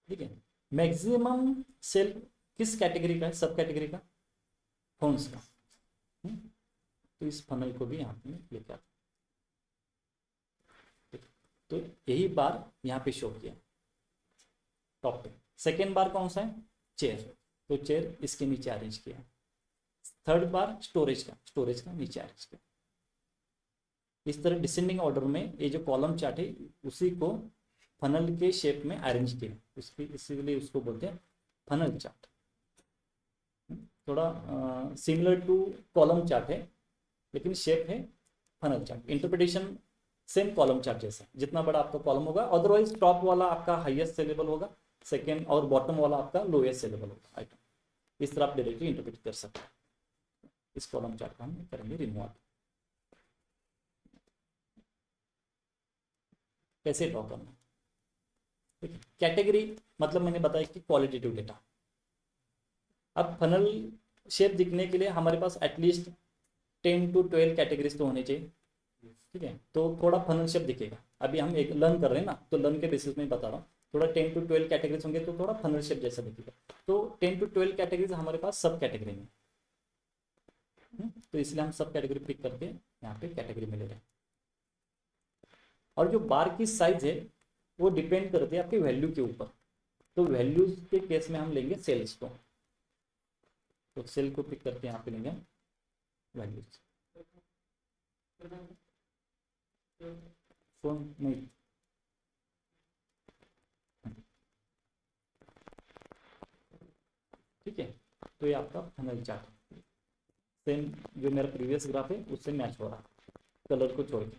ठीक है। मैक्सिमम सेल किस कैटेगरी का है, सब कैटेगरी का, फोन्स का। तो इस फनल को भी यहाँ पे लेकर आते, तो यही बार यहाँ पे शो किया टॉप पे। सेकेंड बार कौन सा है, चेयर, तो चेयर इसके नीचे अरेंज किया। थर्ड बार स्टोरेज का नीचे अरेंज किया। इस तरह डिसेंडिंग ऑर्डर में ये जो कॉलम चार्ट है उसी को फनल के शेप में अरेंज किया, उसकी इसीलिए उसको बोलते हैं फनल चार्ट। थोड़ा सिमिलर टू कॉलम चार्ट है लेकिन शेप है funnel chart. Interpretation same column chart जैसा, जितना बड़ा आपका कॉलम होगा, अदरवाइज टॉप वाला आपका हाईएस्ट सेलेबल होगा, सेकेंड और बॉटम वाला आपका लोएस्ट सेलेबल होगा आइटम। इस तरह आप डायरेक्टली इंटरप्रेट कर सकते हैं। इस कॉलम चार्ट का हम करेंगे रिमूव। कैसे ड्रॉ करना, ठीक है। कैटेगरी मतलब मैंने बताया कि क्वालिटेटिव डेटा। अब फनल शेप दिखने के लिए हमारे पास एटलीस्ट 10 to 12 कैटेगरीज तो होनी चाहिए, ठीक है। तो थोड़ा फनल शेप दिखेगा। अभी हम एक लर्न कर रहे हैं ना, तो लर्न के बेसिस में बता रहा हूँ। थोड़ा 10 to 12 कैटेगरीज होंगे तो थोड़ा फनल शेप जैसा दिखेगा। तो 10 to 12 कैटेगरीज हमारे पास सब कैटेगरी में। तो इसलिए हम सब कैटेगरी पिक करके यहाँ पे कैटेगरी में ले रहे हैं। और जो बार की साइज है वो डिपेंड करती है आपके वैल्यू के ऊपर। तो वैल्यूज के केस में हम लेंगे सेल्स को, तो सेल को पिक करके यहाँ पे लेंगे वैल्यूज। फोन नहीं, ठीक है। तो ये आपका फनल चार्ट सेम जो मेरा प्रीवियस ग्राफ है उससे मैच हो रहा है, कलर को छोड़ के।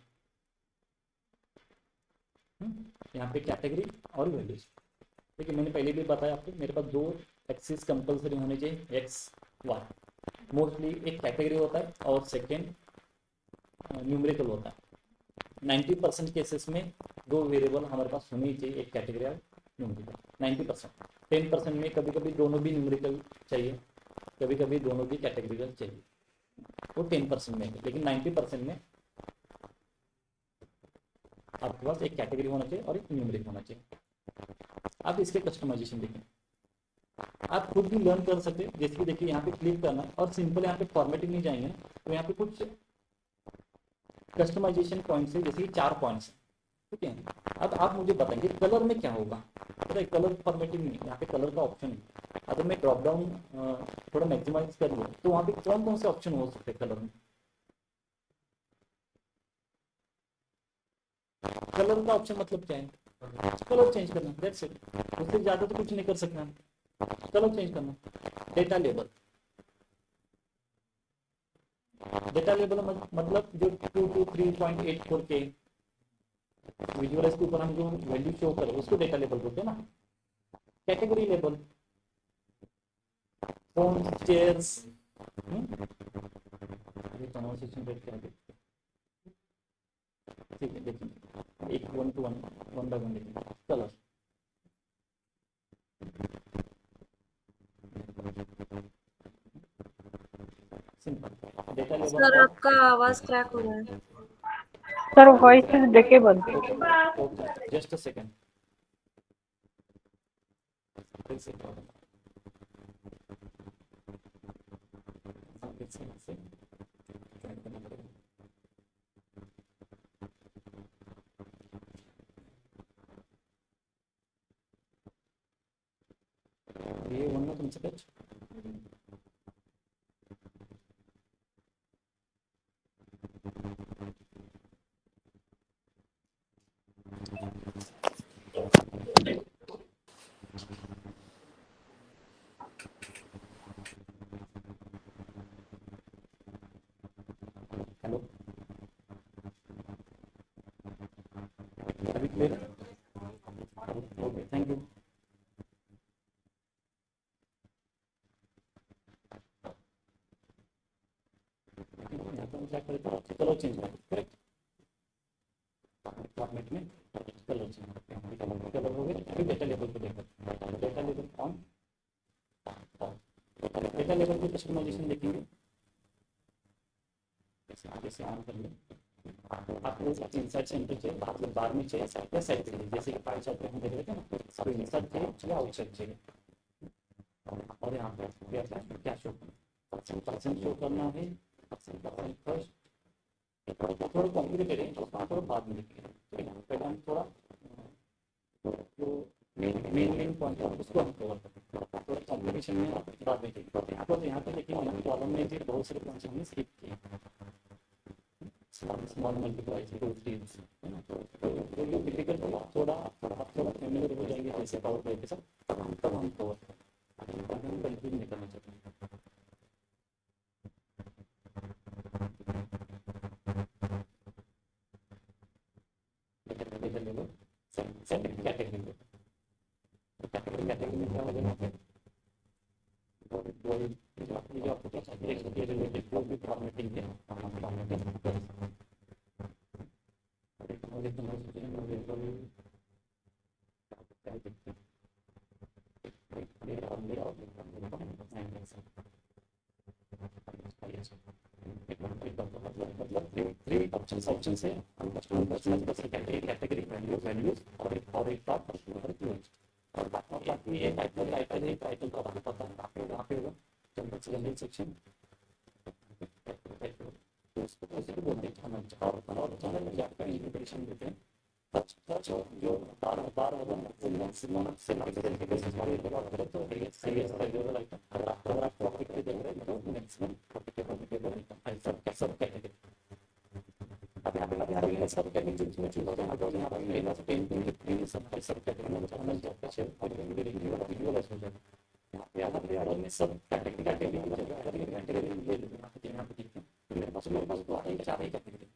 यहाँ पे कैटेगरी और वैल्यूज, ठीक है। मैंने पहले भी बताया आपको, मेरे पास 2 एक्सिस कंपलसरी होने चाहिए, एक्स वाई। मोस्टली एक कैटेगरी होता है और सेकेंड न्यूमेरिकल होता है। 90% केसेस में 2 वेरिएबल हमारे पास होने ही चाहिए, एक कैटेगरी और न्यूमेरिकल। 90%। 10% में कभी कभी दोनों भी न्यूमेरिकल चाहिए, कभी कभी दोनों भी कैटेगरिकल चाहिए, वो 10% में है। लेकिन 90% में आपके पास एक कैटेगरी होना चाहिए और एक न्यूमेरिक होना चाहिए। आप इसके कस्टमाइजेशन देखें, आप खुद भी लर्न कर सकते हैं। जैसे कि देखिए यहाँ पे क्लिक करना और सिंपल यहाँ पे फॉर्मेटिंग नहीं जाएंगे ना, तो यहाँ पे कुछ कस्टमाइजेशन पॉइंट्स है, जैसे 4 पॉइंट्स, ठीक है। अब आप मुझे बताएंगे कलर में क्या होगा। पता है कलर फॉर्मेटिंग नहीं, यहाँ पे कलर का ऑप्शन है। अगर मैं ड्रॉप डाउन थोड़ा मैक्सिमाइज कर लूँ तो वहाँ पे कौन कौन से ऑप्शन हो सकते हैं कलर में। कलर का ऑप्शन मतलब क्या है, कलर चेंज करना, दैट्स इट। उससे ज़्यादा तो कुछ नहीं कर सकते हम, कलर चेंज करना। डेटा लेबल, डेटा लेबल मतलब जो 223.84 के विजुअलाइज के ऊपर हम जो वैल्यू शो करें उसको डेटा लेबल बोलते हैं ना। Category label, phone, chairs, pronunciation rate क्या है, ठीक है। देखिए एक 1 to 1 1 बाय 1 देखेंगे। Colour, simple data label sir और आपका आवाज क्रैक हो रहा है। Sir, voice is breakable. Just a second, फिर से ये वन ना तुमसे टच हेलो, अभी क्लियर है? Okay, thank you. यहाँ पर क्या करें तो कलर चेंज करें, करेक्ट। फॉर्मेट में कलर चेंज करते हैं, कलर हो गए। फिर डेटा लेवल को देखो, data level on, data level की कस्टमाइजेशन देखेंगे। आगे से ऑन कर लें। आपको इंसर्ट सेंटर चाहिए, मतलब बार में चाहिए या साइड चाहिए, जैसे कि पाई चार्ट हम देख रहे थे ना, तो इंसर्ट चाहिए या आउटसाइड चाहिए। और यहाँ पर क्या शो करना, परसेंट शो करना है, परसेंट फर्स्ट। थोड़ा कॉम्प्लिकेटेड है, तो थोड़ा बाद में लिखेंगे, ठीक है। पहले हम थोड़ा जो मेन पॉइंट है उसको हम कवर करते हैं, थोड़ा कॉम्प्लिकेशन में बाद में देखिए। तो यहाँ पर देखिए कॉलम में भी बहुत सारे पॉइंट्स हमने स्किप किए, स्मॉल मल्टीप्लाई 2 3 है ना। तो जो डिफिकल्ट होगा थोड़ा आप थोड़ा फेमिलियर हो जाएंगे जैसे पावर प्ले के साथ, तब हम कवर करें, हम कंफ्यूज नहीं करना चाहते हैं। ले लो, सेकंड कैटेगरी ले लो। कैटेगरी में क्या होगा यहाँ पे जो आपको चाहिए इसके रिलेटेड जो भी फॉर्मेटिंग है फॉर्मेटिंग ऑप्शन से कैटेगरी वैल्यूज और एक बात और बाकी ये टाइटल का पता है आपको वहाँ पे होगा जनरल सेक्शन उसको उसी को बोलते हैं और चैनल में आपका इन्विटेशन देते हैं जो बार से तरीके से हमारे तो सही है अगर आप प्रॉफिट पे देख रहे हैं तो मैक्सिमम प्रॉफिटेबल सब कैटेगरी अब यहाँ पे सब कैटेगरी में चूज होता है अगर यहाँ पर मेरा से 10 सब कैटेगरी में चैनल जाता है और वीडियो हो जाता है यहाँ पे आगे में सब कैटेगरी ले लो यहाँ पे देखते हैं मेरे पास तो आगे का 4 कैटेगरी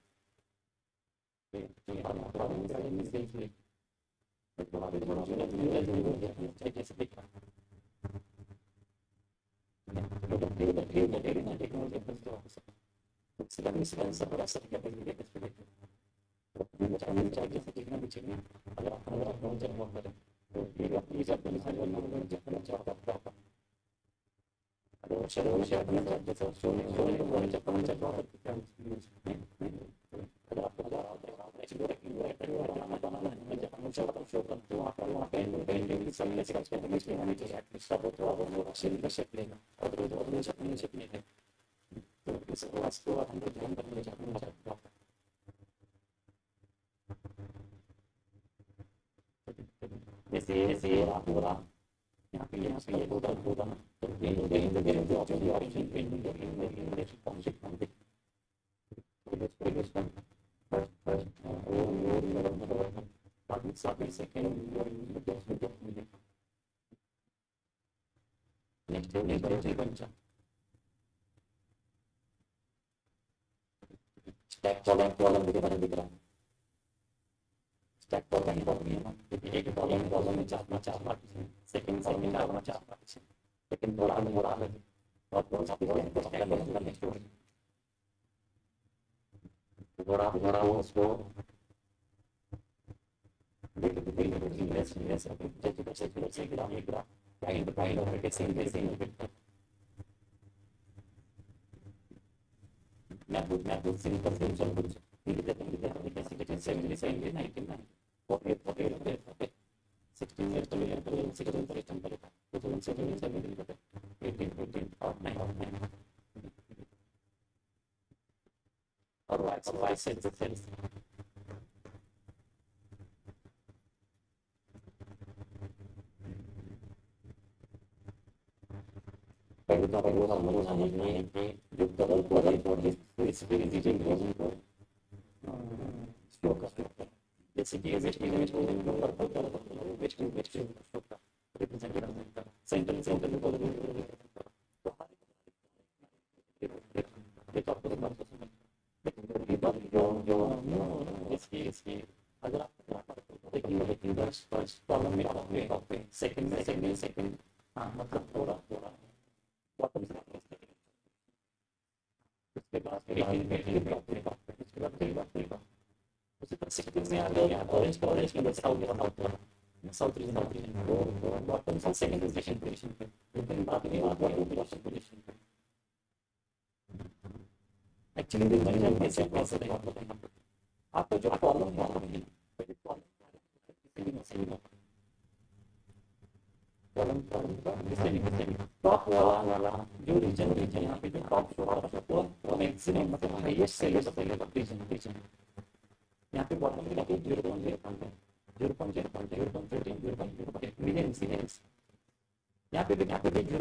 जैसे आप बोला यहाँ पे ये होता ना तो जो ऑप्शन स्टैक कॉलम दिख रहा है स्टैक कॉलम है ना एक कॉलम में चार पार्टीशन सेकंड चार पार्टीशन लेकिन थोड़ा अलग है और कौन सा नेक्स्ट थोड़ा वो उसको सेकंड हाँ मतलब थोड़ा बॉटम उसके बाद सिक्किम में आ गया ऑरेंज में साउथ रीजन वो बॉटम से सेकंड पोजीशन पे लेकिन बाद में पोजीशन पे एक्चुअली कैसे आपको जो कॉलम है टॉप वाला जो रीजन यहाँ पे जो टॉप शो वो मैक्सिमम मतलब हाईएस्ट सेलर्स रीजन यहाँ पे बॉटम में लगे 0.0 मिलियन यहाँ पे 0.07 यहाँ पे देखिए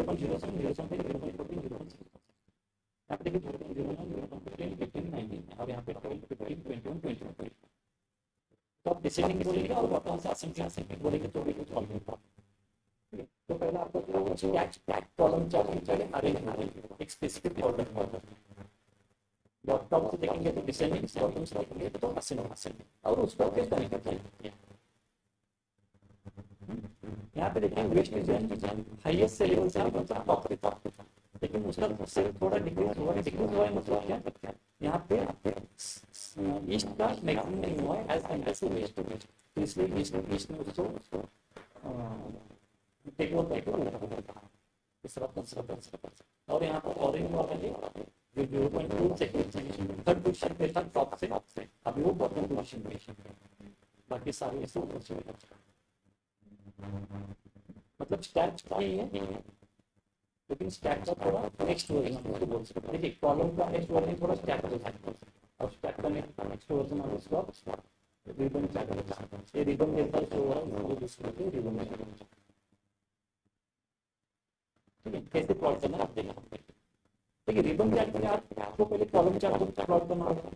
0.01 और यहाँ पे 21 तो आप डिसेंडिंग बोलेंगे और बॉटम से असेंडिंग बोलेंगे तो भी सॉल्व होगा तो पहले आपको जो टैग कॉलम चाहिए एक स्पेसिफिक ऑर्डर टॉप से देखेंगे तो डिसेंडिंग, बॉटम से देखेंगे तो असेंडिंग, और उसको फिर कनेक्ट करते हैं। यहाँ पे देखिए वेस्ट रीजन हाईएस्ट से लेवल से कौन सा टॉप पे था, लेकिन उसका से थोड़ा डिक्रीज हुआ है मतलब क्या, यहाँ पे ईस्ट का मैक्सिमम नहीं हुआ है एज कम्पेयर टू वेस्ट, तो इसलिए ईस्ट ने उसको टेक ओवर तीसरा और यहाँ पर ऑरेंज वाला जो 0.2 सेकंड थर्ड पोजीशन पे था टॉप से, अभी वो बॉटम पोजीशन पे, बाकी सारे ऐसे मतलब स्टैक ही है, लेकिन स्टैक का थोड़ा नेक्स्ट वर्जन हम उसको बोल सकते हैं। देखिए कॉलम का नेक्स्ट वर्जन थोड़ा स्टैक होता है, और स्टैक का नेक्स्ट वर्जन हम उसको रिबन चार्ट, ये रिबन जैसा शो हो रहा है उसको दूसरे पे रिबन, ठीक है। कैसे प्लॉट करना आप देखिए, देखिए रिबन चार्ट में आपको पहले कॉलम चार्ट को प्लॉट करना होगा,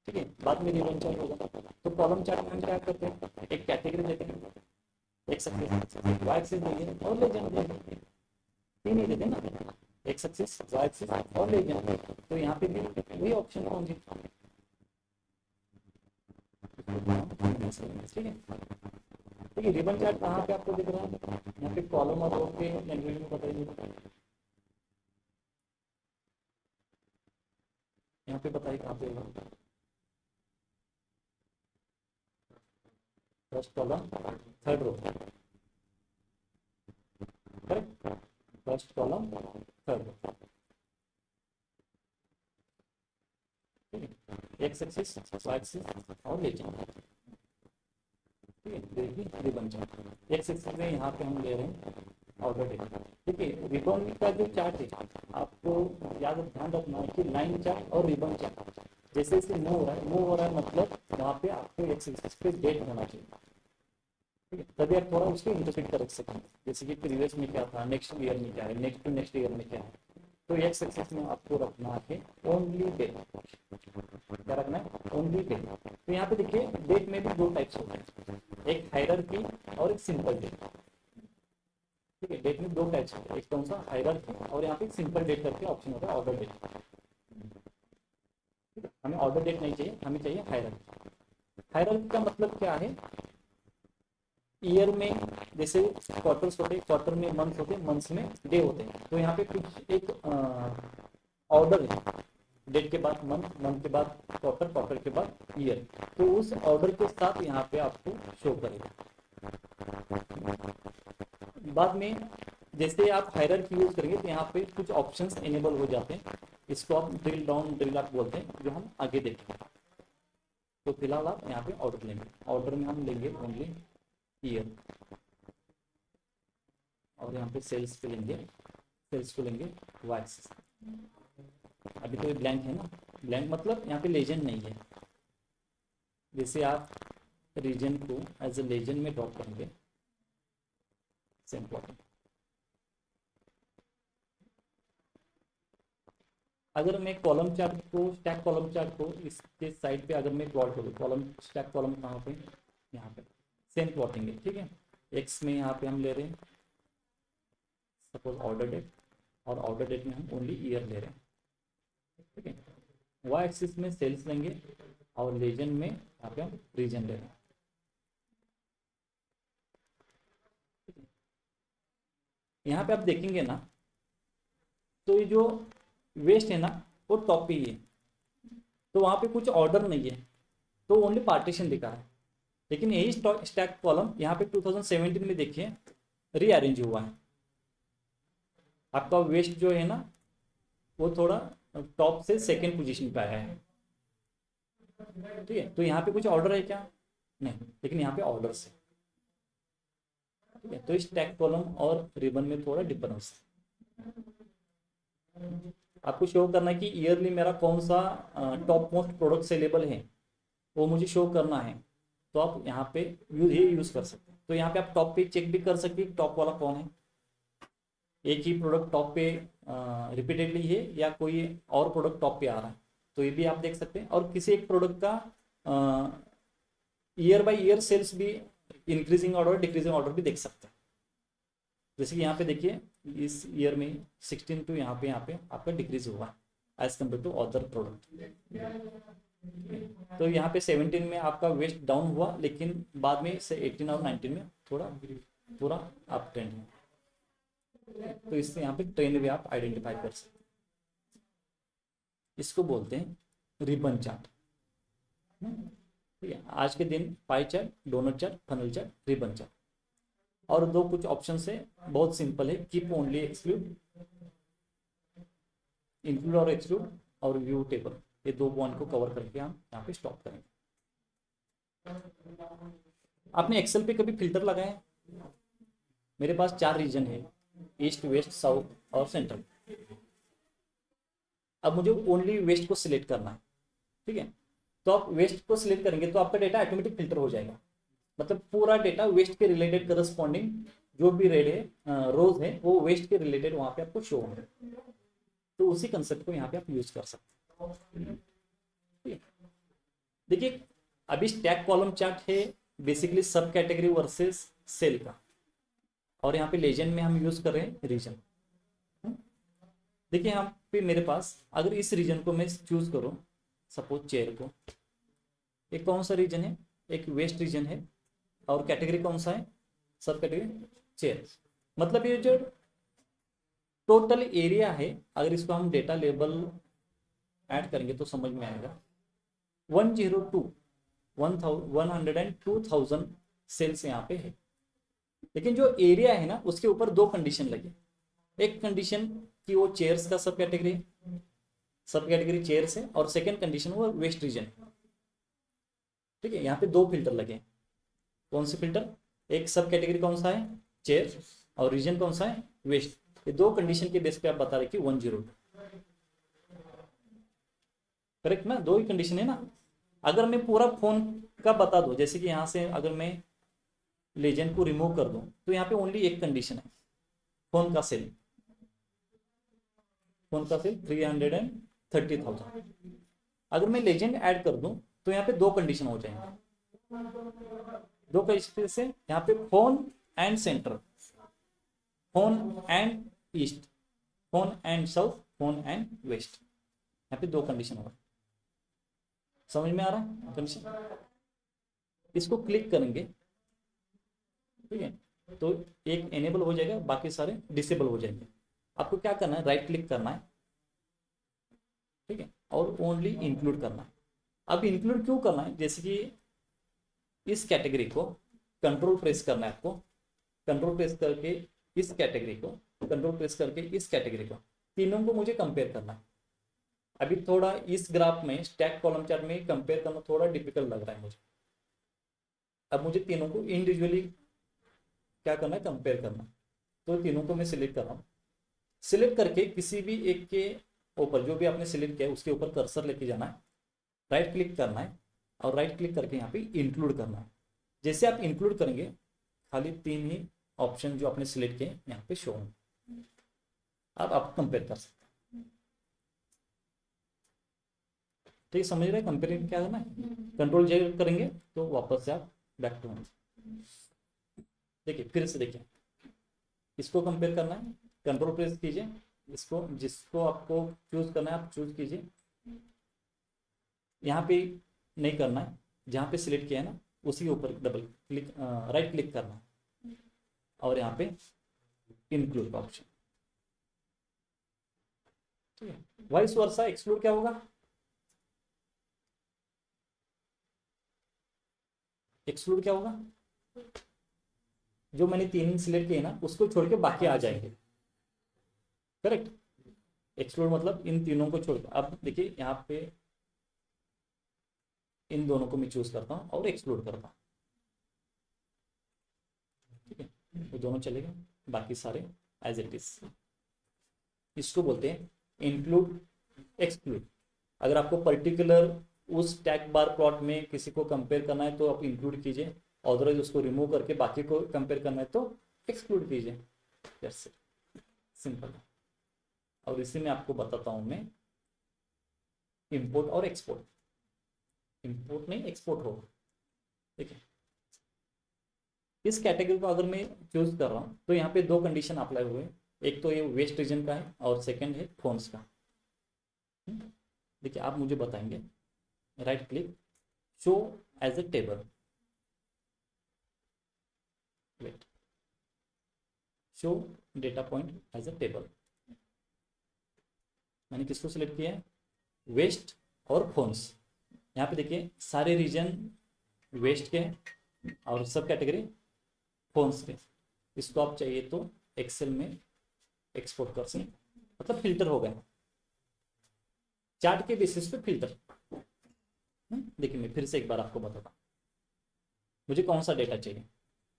ठीक है, बाद में रिबन चार्ट होगा। तो कॉलम चार्ट में हम क्या करते हैं, एक कैटेगरी लेते हैं, एक सक्सेस वाई एक्सिस देंगे और लेजेंड देंगे, तीन ही देते हैं ना, एक सक्सेस वाई एक्सिस और लेजेंड, तो यहाँ पे भी वही ऑप्शन होंगे, ठीक है। देखिए रिबन चार्ट कहाँ पे आपको दिख रहा है, यहाँ पे कॉलम और रो के लैंग्वेज में बताइए, यहाँ पे बताइए कहाँ पे होगा, first column third row, correct, first column third row, ठीक है, एक्स एक्सिस वाई एक्सिस और लेजेंड, ठीक है। देखिए रिबन चार्ट एक्स एक्सिस में यहाँ पे हम ले रहे हैं ऑर्डर डेट, ठीक है। रिबन का जो चार्ट है आपको याद ध्यान रखना है कि लाइन चार्ट और रिबन चार्ट जैसे जैसे मूव हो रहा है मतलब वहाँ पे आपको एक्स एक्सिस पे डेट होना चाहिए, ठीक है, तभी आप थोड़ा उसको इंटरप्रेट कर सकते, जैसे कि प्रीवियस में क्या था, नेक्स्ट ईयर में क्या है, नेक्स्ट टू नेक्स्ट ईयर में क्या है, तो एक्स एक्सिस में आपको रखना है ओनली डेट, क्या रखना है ओनली डेट। तो यहाँ पे देखिए डेट में भी दो टाइप्स होते हैं, एक हायरार्की और एक सिंपल डेट, ठीक है। डेट में दो टाइप्स होते हैं, एक कौन सा हायरार्की और यहाँ पे सिंपल डेट करके ऑप्शन होता है ऑर्डर डेट, ठीक है। हमें ऑर्डर डेट नहीं चाहिए, हमें चाहिए हायरार्की। हायरार्की का मतलब क्या है, ईयर में जैसे क्वार्टर्स होते हैं, क्वार्टर में मंथ होते हैं, मंथ्स में डे होते हैं, तो यहाँ पे कुछ एक ऑर्डर है, डेट के बाद मंथ, मंथ के बाद क्वार्टर, क्वार्टर के बाद ईयर, तो उस ऑर्डर के साथ यहाँ पे आपको शो करेगा। बाद में जैसे आप हायरार्की यूज करेंगे तो यहाँ पे कुछ ऑप्शंस इनेबल हो जाते हैं, इसको आप ड्रिल डाउन ड्रिल अप बोलते हैं, जो हम आगे देखेंगे। तो फिलहाल आप यहाँ पे ऑर्डर लेंगे, ऑर्डर में हम लेंगे ओनली ईयर, और यहाँ पे सेल्स पे लेंगे, सेल्स को लेंगे वाई एक्सिस। अभी तो ये ब्लैंक है ना, ब्लैंक मतलब यहाँ पे लेजेंड नहीं है, जैसे आप रीजन को एज ए लेजेंड में ड्रॉप करेंगे, सेम प्लॉटिंग। अगर मैं कॉलम चार्ट को, स्टैक कॉलम चार्ट को इसके साइड पे अगर मैं प्लॉट करूँ, कॉलम स्टैक कॉलम कहाँ पे, यहाँ पे सेम प्लॉटिंग है, ठीक है। एक्स में यहाँ पे हम ले रहे हैं सपोज ऑर्डर डेट, और ऑर्डर डेट में हम ओनली ईयर ले रहे हैं, ठीक है। वाई एक्सिस में सेल्स लेंगे और लेजन में यहाँ पे हम रीजन ले रहे हैं, यहाँ पे आप देखेंगे ना तो ये जो वेस्ट है ना वो टॉप पे ही है, तो वहाँ पे कुछ ऑर्डर नहीं है, तो ओनली पार्टीशन दिखा है, लेकिन यही स्टैक कॉलम यहाँ पे 2017 में देखिए रीअरेंज हुआ है, आपका वेस्ट जो है ना वो थोड़ा टॉप से सेकंड पोजीशन पे आया है, ठीक है। तो यहाँ पे कुछ ऑर्डर है क्या, नहीं, लेकिन यहाँ पे ऑर्डर से, ठीक है। तो इस टैग कॉलम और रिबन में थोड़ा डिफरेंस है, आपको शो करना है कि ईयरली मेरा कौन सा टॉप मोस्ट प्रोडक्ट सेलेबल है वो मुझे शो करना है, तो आप यहाँ पे ये यूज कर सकते हैं। तो यहाँ पे आप टॉप पे चेक भी कर सकते हैं टॉप वाला कौन है, एक ही प्रोडक्ट टॉप पे रिपीटेडली है या कोई और प्रोडक्ट टॉप पे आ रहा है, तो ये भी आप देख सकते हैं। और किसी एक प्रोडक्ट का ईयर बाय ईयर सेल्स भी इंक्रीजिंग ऑर्डर डिक्रीजिंग ऑर्डर भी देख सकते हैं, जैसे कि यहाँ पे देखिए इस ईयर में 16 टू यहाँ पे आपका डिक्रीज हुआ, as compare to other product. तो यहाँ पे 17 में आपका वेस्ट डाउन हुआ, लेकिन बाद में से 18 और 19 में थोड़ा पूरा अप ट्रेंड है। तो इससे यहाँ पे ट्रेंड भी आप आइडेंटिफाई कर सकते हैं। इसको बोलते हैं रिबन चार्ट। ठीक है, आज के दिन pie chart, donut chart, funnel chart, ribbon chart. और दो कुछ ऑप्शन है, बहुत सिंपल है, कीप ओनली, एक्सक्लूड, इंक्लूड और एक्सक्लूड, और व्यू टेबल। ये दो पॉइंट को कवर करके हम यहाँ पे स्टॉप करेंगे। आपने एक्सेल पे कभी फिल्टर लगाया है? मेरे पास 4 रीजन है, ईस्ट, वेस्ट, साउथ और सेंट्रल। अब मुझे ओनली वेस्ट को सिलेक्ट करना है। ठीक है, तो आप वेस्ट को सिलेक्ट करेंगे तो आपका डेटा ऑटोमेटिक फिल्टर हो जाएगा। मतलब पूरा डेटा वेस्ट के रिलेटेड करस्पॉन्डिंग जो भी रेड है, रोज है, वो वेस्ट के रिलेटेड वहां पे आपको शो होंगे। तो उसी कंसेप्ट को यहाँ पे आप यूज कर सकते हैं। देखिए, अभी स्टैक कॉलम चार्ट है बेसिकली सब कैटेगरी वर्सेस सेल का, और यहाँ पे लेजेंड में हम यूज कर रहे हैं रीजन। देखिए यहाँ पे मेरे पास अगर इस रीजन को मैं चूज करूं, सपोज चेयर को, एक कौन सा रीजन है, एक वेस्ट रीजन है, और कैटेगरी कौन सा है, सब कैटेगरी चेयर। मतलब ये जो टोटल एरिया है, अगर इसको हम डेटा लेबल ऐड करेंगे तो समझ में आएगा 102,000 सेल्स यहाँ पे है। लेकिन जो एरिया है ना, उसके ऊपर 2 कंडीशन लगे। एक कंडीशन कि वो चेयर्स का सब कैटेगरी चेयर्स है, और सेकंड कंडीशन वो वेस्ट रीजन। ठीक है, यहाँ पे 2 फिल्टर लगे। कौन से फिल्टर? एक सब कैटेगरी कौन सा है, चेयर, और रीजन कौन सा है, वेस्ट। ये 2 कंडीशन के बेस पे आप बता रहे कि 102। करेक्ट ना? 2 ही कंडीशन है ना। अगर मैं पूरा फोन का बता दूं, जैसे कि यहाँ से अगर मैं लेजेंड को रिमूव कर दूं, तो यहाँ पे ओनली एक कंडीशन है, फोन का सेल 330,000। अगर मैं लेजेंड ऐड कर दूं तो यहाँ पे 2 कंडीशन हो जाएंगे। 2 कंडीशन से यहाँ पे phone and centre, phone and east, phone and south, phone and west. यहाँ पे 2 कंडीशन होगा। समझ में आ रहा है कंडीशन? इसको क्लिक करेंगे, ठीक है, तो एक एनेबल हो जाएगा, बाकी सारे डिसेबल हो जाएंगे। आपको क्या करना है, राइट क्लिक करना है, ठीक है, और ओनली इंक्लूड करना है। अब इंक्लूड क्यों करना है? जैसे कि इस कैटेगरी को कंट्रोल प्रेस करना है आपको, कंट्रोल प्रेस करके इस कैटेगरी को, कंट्रोल प्रेस करके इस कैटेगरी को, तीनों को मुझे कंपेयर करना है। अभी थोड़ा इस ग्राफ में स्टैक कॉलम चार्ट में कंपेयर करना थोड़ा डिफिकल्ट लग रहा है मुझे। अब मुझे तीनों को इंडिविजुअली क्या करना है, कंपेयर करना। तो तीनों को मैं सिलेक्ट कर रहा हूँ। सिलेक्ट करके किसी भी एक के ऊपर, जो भी आपने सिलेक्ट किया उसके ऊपर कर्सर लेके जाना है, राइट क्लिक करना है, और राइट क्लिक करके यहाँ पे इंक्लूड करना है। जैसे आप इंक्लूड करेंगे, खाली 3 ही ऑप्शन जो आपने सिलेक्ट किए यहाँ पे शो होंगे। अब आप कंपेयर कर सकते हैं। ठीक, समझ रहे हैं कंपेयरिंग क्या करना है? कंट्रोल जे करेंगे तो वापस से आप बैक टू होम। देखिए फिर से देखिए, इसको कंपेयर करना है, कंट्रोल प्रेस कीजिए, इसको जिसको आपको चूज करना है आप चूज कीजिए। यहाँ पे नहीं करना है, जहाँ पे सिलेक्ट किया है ना उसी के ऊपर डबल क्लिक, राइट क्लिक करना है, और यहाँ पे इंक्लूड का ऑप्शन। ठीक है, वाइस वर्सा एक्सक्लूड क्या होगा? एक्सक्लूड क्या होगा? जो मैंने 3 सिलेक्ट किए ना उसको छोड़ के बाकी आ जाएंगे। करेक्ट, एक्सक्लूड मतलब इन तीनों को छोड़। अब देखिए यहाँ पे इन दोनों को मैं चूज करता हूँ और एक्सक्लूड करता हूँ। ठीक है, वो दोनों चलेगा, बाकी सारे एज इट इज। इसको बोलते हैं इंक्लूड एक्सक्लूड। अगर आपको पर्टिकुलर उस टैग बार प्लॉट में किसी को कंपेयर करना है तो आप इंक्लूड कीजिए, अदरवाइज उसको रिमूव करके बाकी को कंपेयर करना है तो एक्सक्लूड कीजिए। दैट्स इट, सिंपल है। और इसी में आपको बताता हूं मैं इंपोर्ट और एक्सपोर्ट। इंपोर्ट नहीं, एक्सपोर्ट होगा। ठीक है, इस कैटेगरी को अगर मैं चूज कर रहा हूं तो यहाँ पे 2 कंडीशन अप्लाई हुए। एक तो ये वेस्ट रीजन का है और सेकंड है फोन्स का। देखिए आप मुझे बताएंगे, right click, show as a table, wait, show data point as a table. मैंने किसको सिलेक्ट किया है, वेस्ट और फोन्स। यहाँ पे देखिए सारे रीजन वेस्ट के हैं और सब कैटेगरी फोन्स के। इसको आप चाहिए तो एक्सेल में एक्सपोर्ट कर सकते, मतलब फिल्टर हो गया चार्ट के बेसिस पे फिल्टर। देखिए मैं फिर से एक बार आपको बताता हूँ, मुझे कौन सा डेटा चाहिए।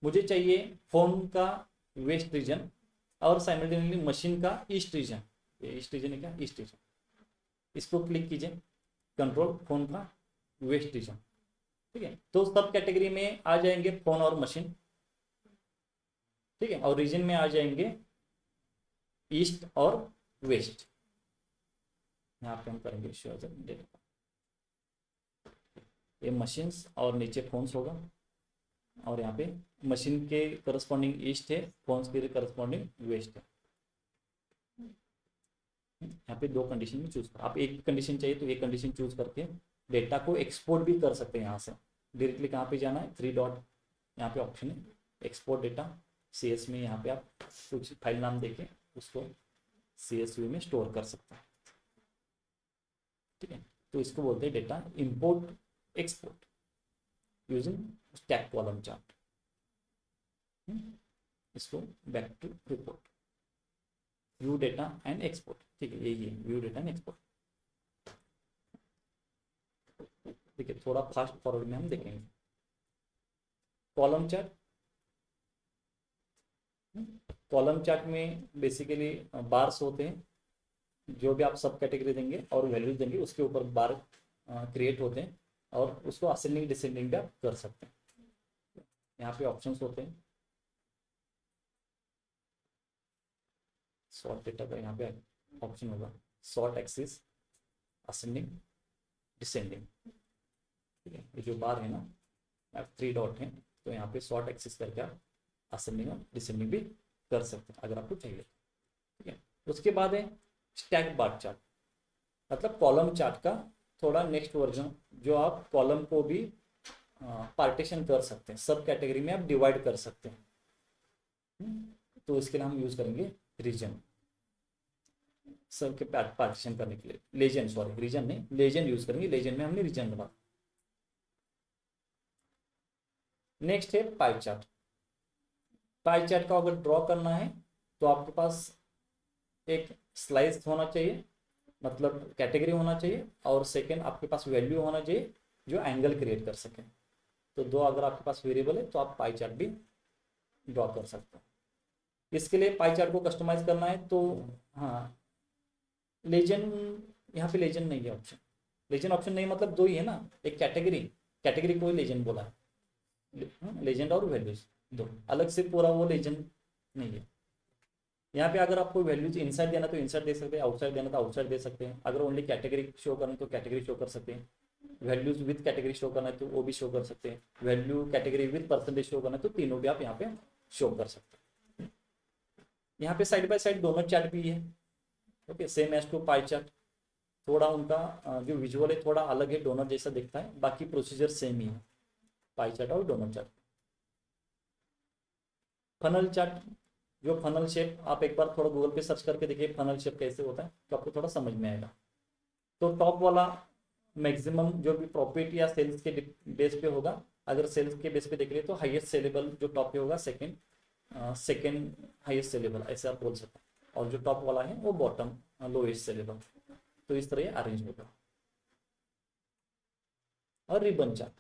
मुझे चाहिए फोन का वेस्ट रीजन और साइमल्टेनियसली मशीन का ईस्ट रीजन। ये ईस्ट रीजन है क्या, ईस्ट रीजन। इसको क्लिक कीजिए, कंट्रोल फोन का वेस्ट रीजन, ठीक है। तो सब कैटेगरी में आ जाएंगे फोन और मशीन, ठीक है, और रीजन में आ जाएंगे ईस्ट और वेस्ट। यहाँ पे हम करेंगे शो डेटा, ये मशीन्स और नीचे फोन्स होगा, और यहाँ पे मशीन के करस्पॉन्डिंग ईस्ट है, फोन्स के करस्पॉन्डिंग वेस्ट है। यहाँ पे दो कंडीशन में चूज कर, आप एक कंडीशन चाहिए तो एक कंडीशन चूज करके डेटा को एक्सपोर्ट भी कर सकते हैं। यहाँ से डायरेक्टली कहाँ पे जाना है, 3 डॉट यहाँ पे ऑप्शन है, एक्सपोर्ट डेटा CS में। यहाँ पे आप कुछ फाइल नाम देके उसको CSV में स्टोर कर सकते हैं, ठीक है। तो इसको बोलते हैं data import export using stack column chart. इसको back to report, view data and export, ठीक है, यही है व्यू डेटा एंड एक्सपोर्ट। देखिए थोड़ा फास्ट फॉरवर्ड में हम देखेंगे। कॉलम चार्ट, कॉलम चार्ट में बेसिकली बार्स होते हैं, जो भी आप सब कैटेगरी देंगे और वैल्यूज देंगे उसके ऊपर बार क्रिएट होते हैं, और उसको असेंडिंग डिसेंडिंग भी आप कर सकते हैं। यहाँ पे ऑप्शंस होते हैं, सॉर्ट डेटा का यहाँ पे ऑप्शन होगा, सॉर्ट एक्सिस, असेंडिंग डिसेंडिंग, ठीक है। ये जो बार है ना 3 डॉट है, तो यहाँ पे सॉर्ट एक्सिस करके आप असेंडिंग और डिसेंडिंग भी कर सकते हैं अगर आपको चाहिए, ठीक है। उसके बाद है स्टैक बार चार्ट, मतलब कॉलम चार्ट का थोड़ा नेक्स्ट वर्जन, जो आप कॉलम को भी पार्टीशन कर सकते हैं, सब कैटेगरी में आप डिवाइड कर सकते हैं। तो इसके लिए हम यूज करेंगे रीजन, सब के पार्टीशन करने के लिए लेजेंड, सॉरी रीजन नहीं, लेजेंड यूज करेंगे। लेजेंड में हमने रीजन दबा। नेक्स्ट है पाई चार्ट। पाई चार्ट का अगर ड्रॉ करना है तो आपके पास एक स्लाइस होना चाहिए, मतलब कैटेगरी होना चाहिए, और सेकंड आपके पास वैल्यू होना चाहिए जो एंगल क्रिएट कर सके। तो दो अगर आपके पास वेरिएबल है तो आप पाई चार्ट भी ड्रॉ कर सकते हैं। इसके लिए पाई चार्ट को कस्टमाइज करना है तो हाँ, लेजेंड, यहाँ पे लेजेंड नहीं है ऑप्शन। लेजेंड ऑप्शन नहीं मतलब दो ही है ना, एक कैटेगरी, कैटेगरी को ही लेजेंड बोला है, लेजेंड और वैल्यूज दो अलग से, पूरा वो लेजेंड नहीं है। यहाँ पे अगर आपको वैल्यूज इनसाइड देना तो इनसाइड दे सकते हैं, आउटसाइड देना तो आउटसाइड दे सकते हैं। अगर ओनली कैटेगरी शो करना तो कैटेगरी शो कर सकते हैं, वैल्यूज विद कैटेगरी शो करना है तो वो भी शो कर सकते हैं, value category with percentage show करना है तो तीनों भी आप यहाँ पे शो कर सकते हैं। यहाँ पे साइड बाय साइड दोनों चार्ट भी है, okay, same as to pie chart. थोड़ा उनका जो विजुअल है थोड़ा अलग है, डोनट जैसा दिखता है, बाकी प्रोसीजर सेम ही है पाई चार्ट और डोनट चार्ट। फनल चार्ट, जो फनल शेप, आप एक बार थोड़ा गूगल पे सर्च करके देखिए फनल शेप कैसे होता है तो आपको थोड़ा समझ में आएगा। तो टॉप वाला मैक्सिमम जो भी प्रॉफिट या सेल्स के बेस पे होगा, अगर सेल्स के बेस पे देख रहे तो हाईएस्ट सेलेबल जो टॉप पे होगा सेकंड हाईएस्ट सेलेबल, ऐसे आप बोल सकते हैं, और जो टॉप वाला है वो बॉटम लोएस्ट सेलेबल। तो इस तरह अरेंज होगा। और रिबन चार्ट,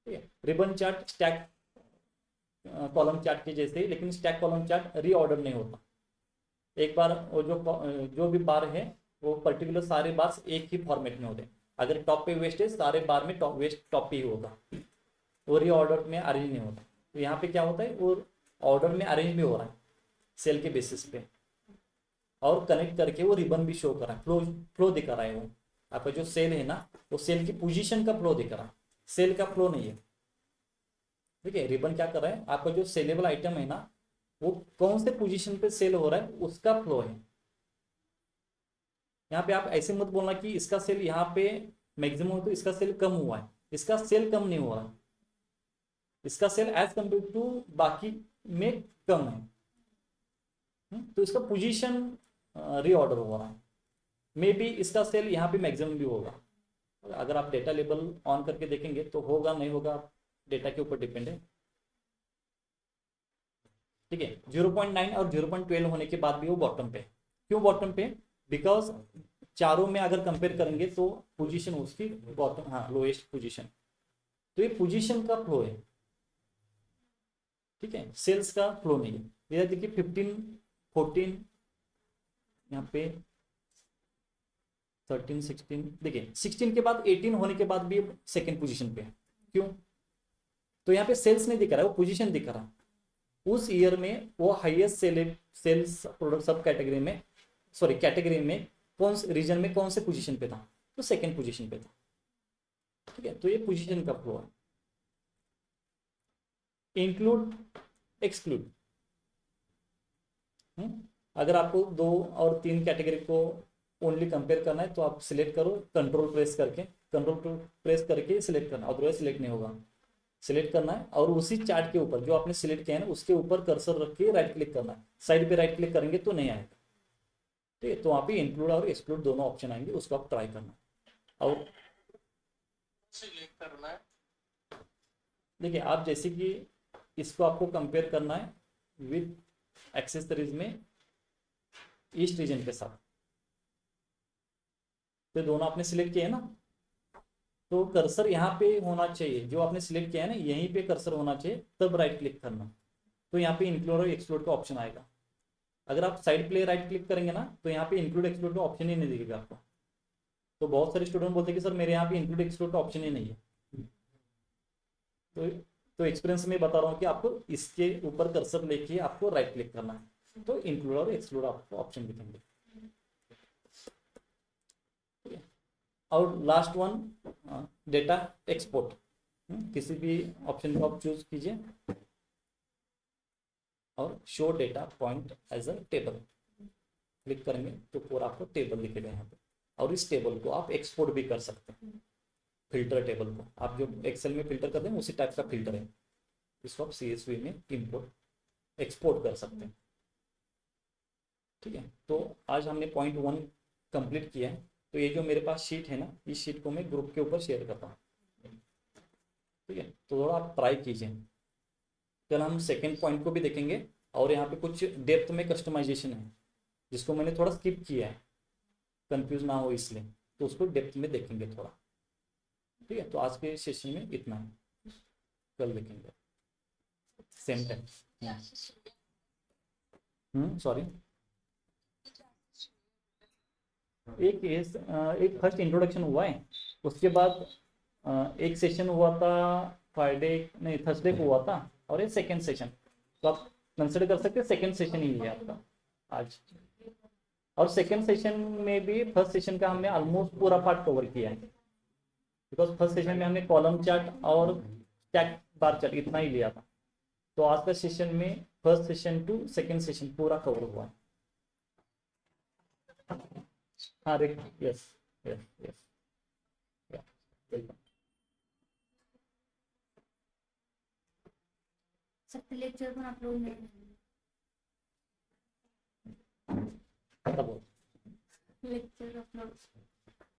ठीक है, ribbon chart stack column chart के जैसे ही, लेकिन स्टैक कॉलम चार्ट रीऑर्डर नहीं होता। एक बार वो जो भी बार है वो पर्टिकुलर सारे बार्स एक ही फॉर्मेट में होते हैं। अगर टॉप पे वेस्ट है सारे बार में टॉप वेस्ट टॉप पे ही होगा, वो रीऑर्डर में अरेंज नहीं होता। तो यहाँ पे क्या होता है, वो ऑर्डर में अरेंज भी हो रहा है सेल के बेसिस पे, और कनेक्ट करके वो रिबन भी शो कर रहा है, फ्लो दिखा रहा है। वो आपका जो सेल है ना, वो सेल की पोजीशन का फ्लो दिख रहा है, सेल का फ्लो नहीं है, ठीक है। रिबन क्या कर रहा है, आपका जो सेलेबल आइटम है ना, वो कौन से पोजीशन पे सेल हो रहा है उसका फ्लो है। यहाँ पे आप ऐसे मत बोलना कि इसका सेल यहाँ पे मैक्सिमम है तो इसका सेल कम हुआ है, इसका सेल कम नहीं हुआ है, इसका सेल एज कम्पेयर टू बाकी में कम है। तो इसका पोजीशन रीऑर्डर हो रहा है, मे बी इसका सेल यहाँ पे मैक्सिमम भी होगा। अगर आप डेटा लेबल ऑन करके देखेंगे तो होगा नहीं होगा डेटा के ऊपर डिपेंड है। ठीक है, 0.9 और 0.12 होने के बाद भी वो बॉटम पे। क्यों बॉटम पे? बिकॉज चारों में अगर कंपेयर करेंगे तो पोजीशन उसकी बॉटम, हाँ लोएस्ट पोजीशन। तो ये पोजीशन का फ्लो है, ठीक है, सेल्स का फ्लो नहीं है। ये देखिए 15, 14, यहाँ पे 13, 16, देखिए 16 के बाद 18 होने के बाद भी सेकेंड पोजीशन पे है। क्यों? तो यहाँ पे सेल्स नहीं दिख रहा है, वो पोजीशन दिख रहा है। उस ईयर में वो हाईएस्ट सेल्स प्रोडक्ट सब कैटेगरी में, सॉरी कैटेगरी में कौन से रीजन में कौन से पोजीशन पे था? तो सेकेंड पोजीशन पे था। ठीक है, तो ये पोजीशन का फ्लो है। इंक्लूड, एक्सक्लूड, अगर आपको 2 और 3 कैटेगरी को ओनली कंपेयर करना है तो आप सिलेक्ट करो कंट्रोल प्रेस करके, कंट्रोल प्रेस करके सिलेक्ट करना, अदरवाइज सिलेक्ट नहीं होगा। सिलेक्ट करना है और उसी चार्ट के ऊपर जो आपने सिलेक्ट किया है ना उसके ऊपर कर्सर रख के राइट क्लिक करना है। साइड पे राइट क्लिक करेंगे तो नहीं आएगा। ठीक है, तो वहाँ पे इंक्लूड और एक्सक्लूड दोनों ऑप्शन आएंगे, उसको आप ट्राई करना। और सिलेक्ट करना है। देखिए आप जैसे कि इसको आपको कंपेयर करना है विद एक्सेसरीज में ईस्ट रीजन के साथ, तो दोनों आपने सिलेक्ट किया है ना, तो कर्सर यहाँ पे होना चाहिए, जो आपने सिलेक्ट किया है ना यहीं पे कर्सर होना चाहिए, तब राइट क्लिक करना। तो यहाँ पे इंक्लूड और एक्सक्लूड का ऑप्शन आएगा। अगर आप साइड प्ले राइट क्लिक करेंगे ना तो यहाँ पे इंक्लूड एक्सक्लूड का ऑप्शन ही नहीं दिखेगा आपको। तो बहुत सारे स्टूडेंट बोलते हैं कि सर मेरे यहाँ पे इंक्लूड एक्सक्लूड का ऑप्शन ही नहीं है। तो एक्सपीरियंस में बता रहा हूँ कि आपको इसके ऊपर कर्सर लेके आपको राइट क्लिक करना है, तो इंक्लूड और एक्सक्लूड आपको ऑप्शन दिखेंगे। और लास्ट वन डेटा एक्सपोर्ट, किसी भी ऑप्शन को आप चूज कीजिए और show data point as a table click करेंगे तो पूरा आपको टेबल दिखेगा यहाँ पे। और इस टेबल को आप एक्सपोर्ट भी कर सकते हैं, फिल्टर टेबल को आप जो एक्सेल में फिल्टर करते हैं उसी टाइप का फिल्टर है, इसको आप CSV में इंपोर्ट एक्सपोर्ट कर सकते हैं। ठीक है, तो आज हमने पॉइंट 1 कंप्लीट किया है। तो ये जो मेरे पास शीट है ना, इस शीट को मैं ग्रुप के ऊपर शेयर करता हूँ। ठीक है, तो थोड़ा आप ट्राई कीजिए। कल हम सेकेंड पॉइंट को भी देखेंगे और यहाँ पे कुछ डेप्थ में कस्टमाइजेशन है जिसको मैंने थोड़ा स्किप किया है, कंफ्यूज ना हो इसलिए, तो उसको डेप्थ में देखेंगे थोड़ा। ठीक है, तो आज के सेशन में इतना है, कल देखेंगे सेम टाइम। सॉरी, एक फर्स्ट इंट्रोडक्शन हुआ है, उसके बाद एक सेशन हुआ था फ्राइडे, नहीं थर्सडे को हुआ था, और ये सेकेंड सेशन, तो आप कंसिडर कर सकते हैं सेकेंड सेशन ही है आपका आज। और सेकेंड सेशन में भी फर्स्ट सेशन का हमने ऑलमोस्ट पूरा पार्ट कवर किया है, बिकॉज फर्स्ट सेशन में हमने कॉलम चार्ट और स्टैक बार चार्ट इतना ही लिया था। तो आज का सेशन में first session to second session पूरा कवर हुआ है। हाँ Rick, yes yes yes, welcome. सबके लेक्चर पण अपलोड नाही तब लेक्चर अपलोड